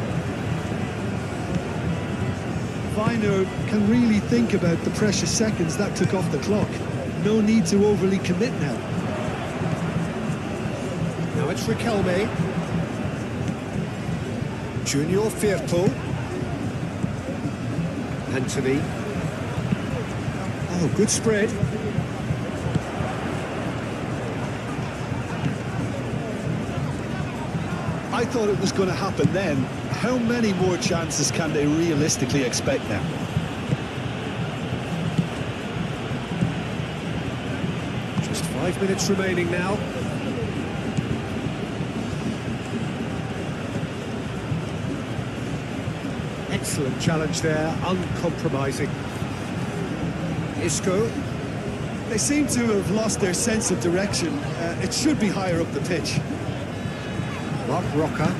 Feyenoord can really think about the precious seconds that took off the clock. No need to overly commit now. Now it's Riquelme. Junior Firpo. Anthony. Oh, good spread. I thought it was going to happen then. How many more chances can they realistically expect now? Just 5 minutes remaining now. Excellent challenge there, uncompromising. Isco. They seem to have lost their sense of direction. It should be higher up the pitch. Mark Roca.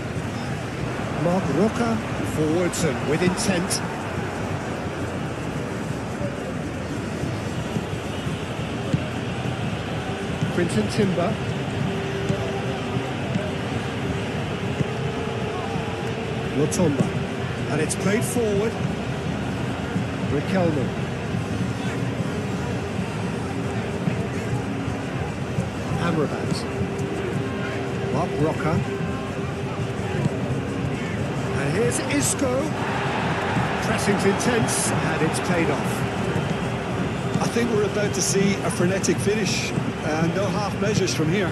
Mark Roca forwards and with intent. Quinton Timber. Lotomba. And it's played forward. Riquelme. Amrabat. Mark Roca. And here's Isco. Pressing's intense, and it's paid off. I think we're about to see a frenetic finish. No half measures from here.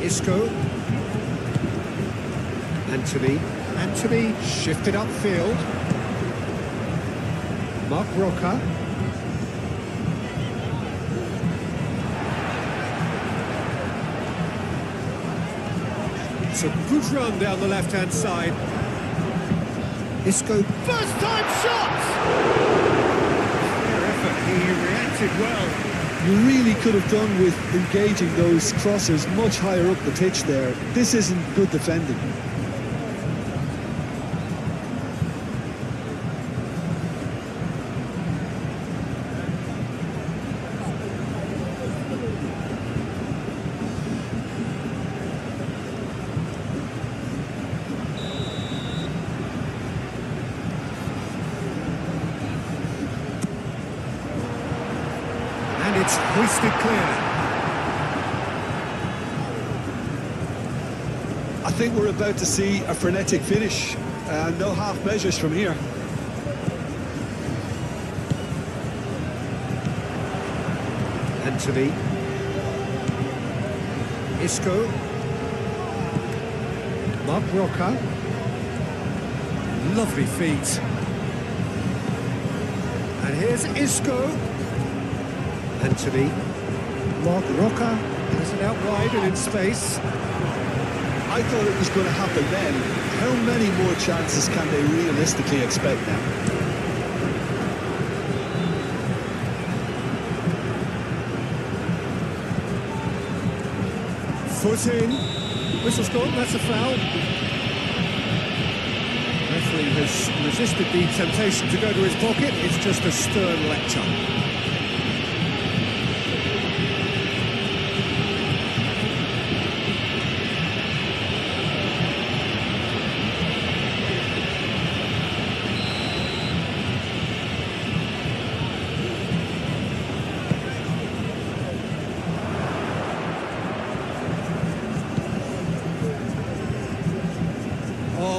Isco. Anthony shifted upfield. Mark Roca. It's a good run down the left-hand side. Isco, first time shot! Fair effort, he reacted well. You really could have done with engaging those crossers much higher up the pitch there. This isn't good defending. It's hoisted clear. I think we're about to see a frenetic finish. No half measures from here. Anthony. Isco. Mark Roca. Lovely feet. And here's Isco. Anthony. Mark Roca has it out wide and in space. I thought it was going to happen then. How many more chances can they realistically expect now? Foot in. Whistle's gone, that's a foul. Referee has resisted the temptation to go to his pocket. It's just a stern lecture.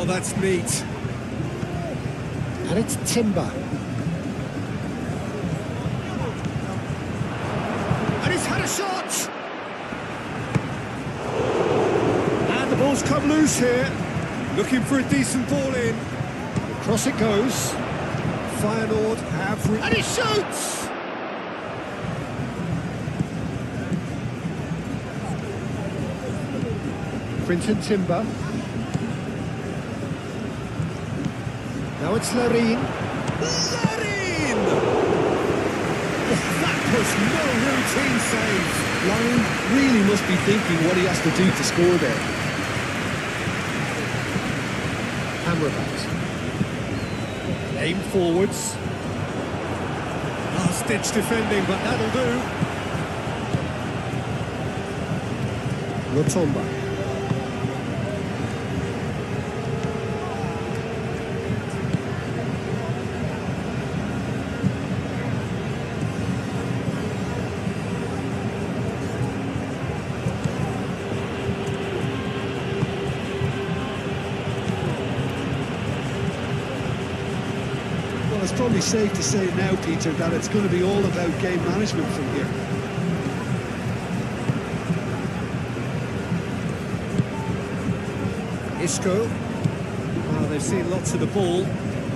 Oh, that's neat. And it's Timber. And he's had a shot! And the ball's come loose here. Looking for a decent ball in. Across it goes. Feyenoord have... And he shoots! Quinton Timber. Now it's Larin. Larin! Oh, that was no routine save. Larin really must be thinking what he has to do to score there. Amrabat. Aim forwards. Last-ditch defending, but that'll do. Lotomba. It's probably safe to say now, Peter, that it's going to be all about game management from here. Isco. Oh, they've seen lots of the ball.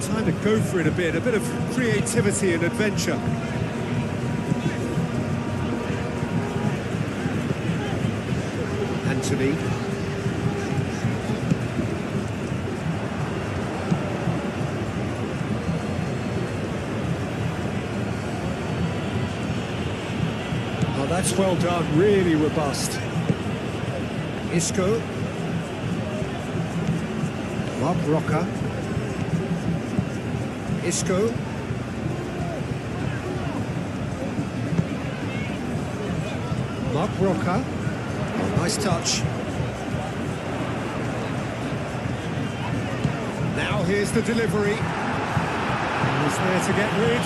Time to go for it a bit of creativity and adventure. Anthony. Oh, that's well done, really robust. Isco. Mark Roca. Isco. Mark Roca. Oh, nice touch. Now here's the delivery. He's there to get rid.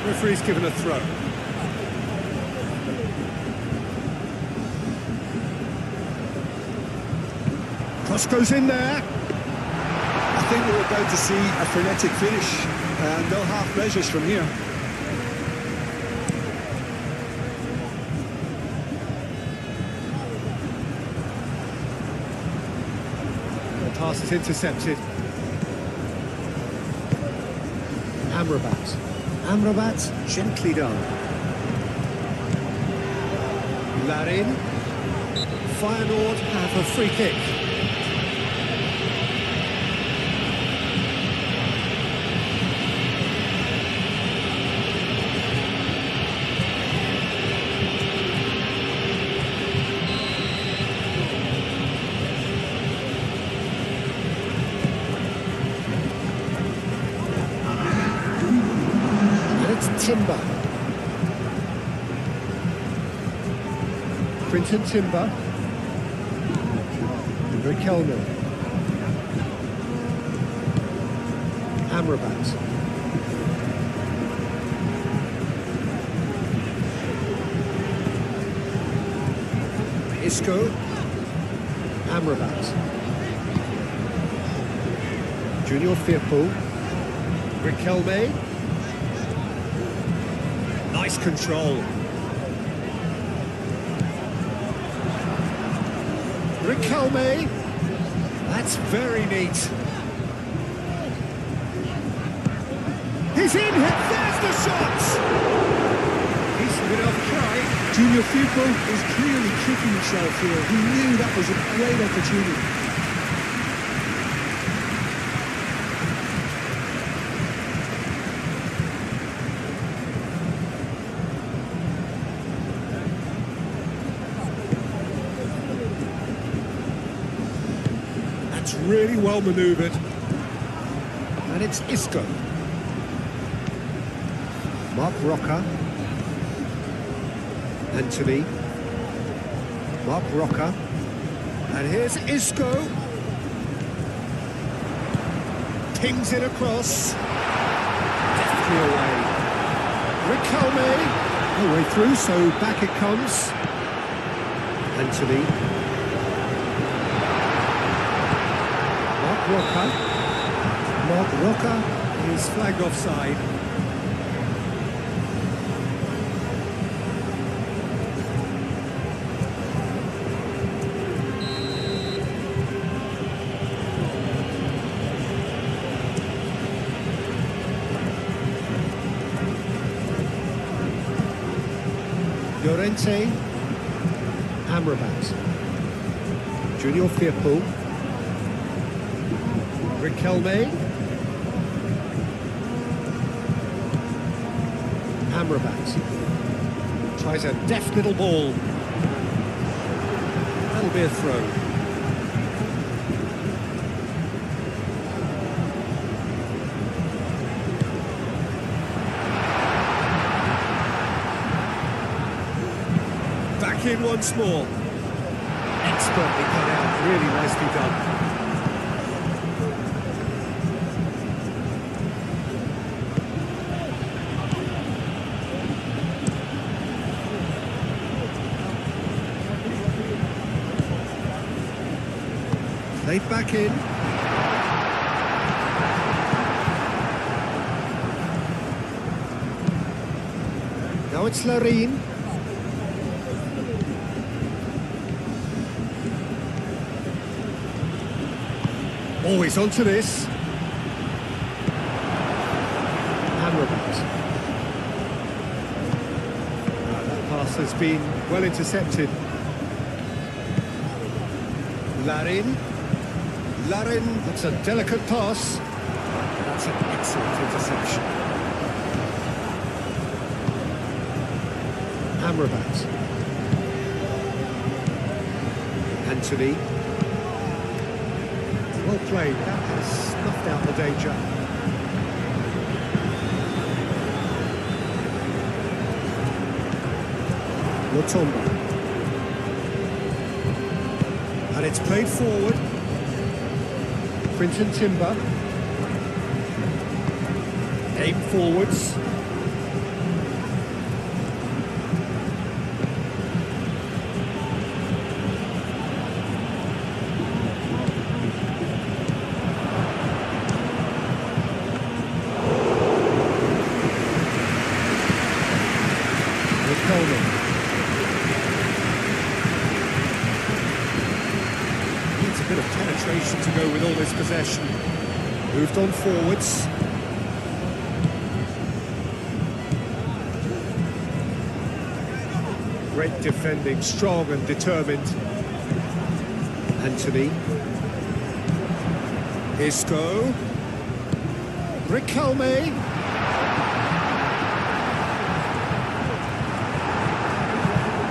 Referee's given a throw. Cross goes in there. I think we're about to see a frenetic finish, and no half measures from here. The pass is intercepted. Amrabat. Amrabat, gently done. Larin. Feyenoord have a free kick. Timber. Quinton Timber. Riquelme. Amrabat. Isco. Amrabat. Junior Firpo. Riquelme. Nice control. Riquelme. That's very neat. He's in. There's the shot. Decent enough try. Junior Firpo is clearly kicking himself here. He knew that was a great opportunity. Really well manoeuvred. And it's Isco. Mark Roca. Anthony. Mark Roca. And here's Isco. Pings it across. Deftly away. Riquelme. No way through, so back it comes. Anthony. Roca. Mark Roca is flagged offside. Llorente, Amrabat, Junior Firpo, Riquelme, Amrabat, tries a deft little ball, that'll be a throw. Back in once more. Expertly cut out, really nicely done. Played back in. Now it's Larin. Always onto this. Amrabat. That pass has been well intercepted. Larin. Larin, that's a delicate pass. That's an excellent interception. Amrabat. Anthony. Well played, that has snuffed out the danger. Lotomba. And it's played forward. Quinton Timber. Aim forwards. Needs a bit of penetration to go with all this possession. Moved on forwards. Great defending, strong and determined. Anthony. Isco. Riquelme.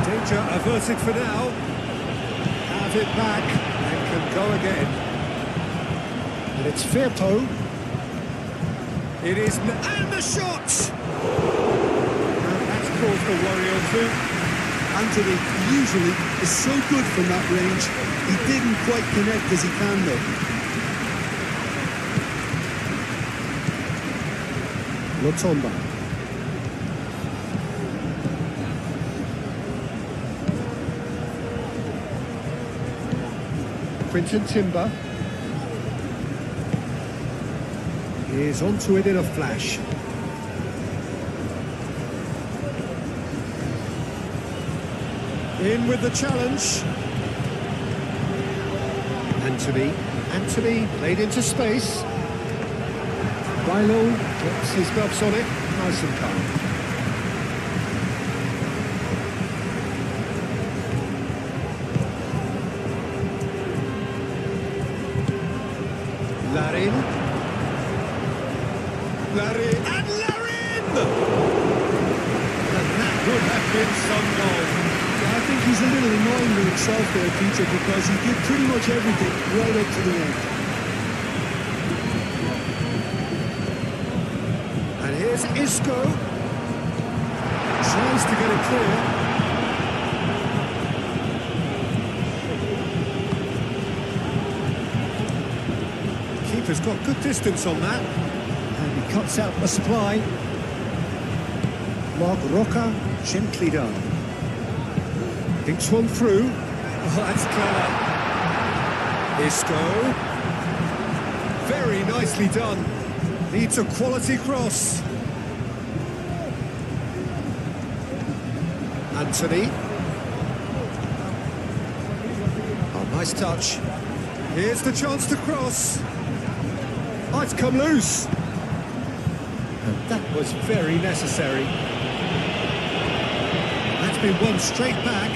Danger averted for now. Have it back and can go again. And it's Firpo. It is, and the shot! And that's caused a worry or two. Anthony usually is so good from that range. He didn't quite connect as he can though. Lotomba. Quinton Timber is onto it in a flash. In with the challenge. Anthony played into space. Bailo gets his gloves on it, nice and calm. Larin. And Larin! And that would have been some goal. Yeah, I think he's a little annoying with himself there, Peter, because he did pretty much everything right up to the end. And here's Isco. Tries to get it clear. Keeper's got good distance on that. And he cuts out the supply. Mark Roca, gently done. Thinks one through. Oh, that's clever. Isco. very nicely done. Needs a quality cross. Anthony. Oh, nice touch. Here's the chance to cross. Oh, it's come loose. And that was very necessary. That's been won straight back.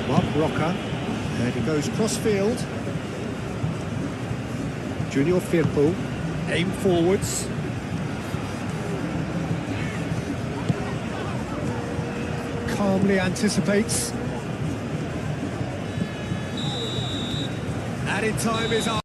Mark Rocker. And he goes cross-field. Junior Firpo. Aim forwards. Calmly anticipates. Added time is up.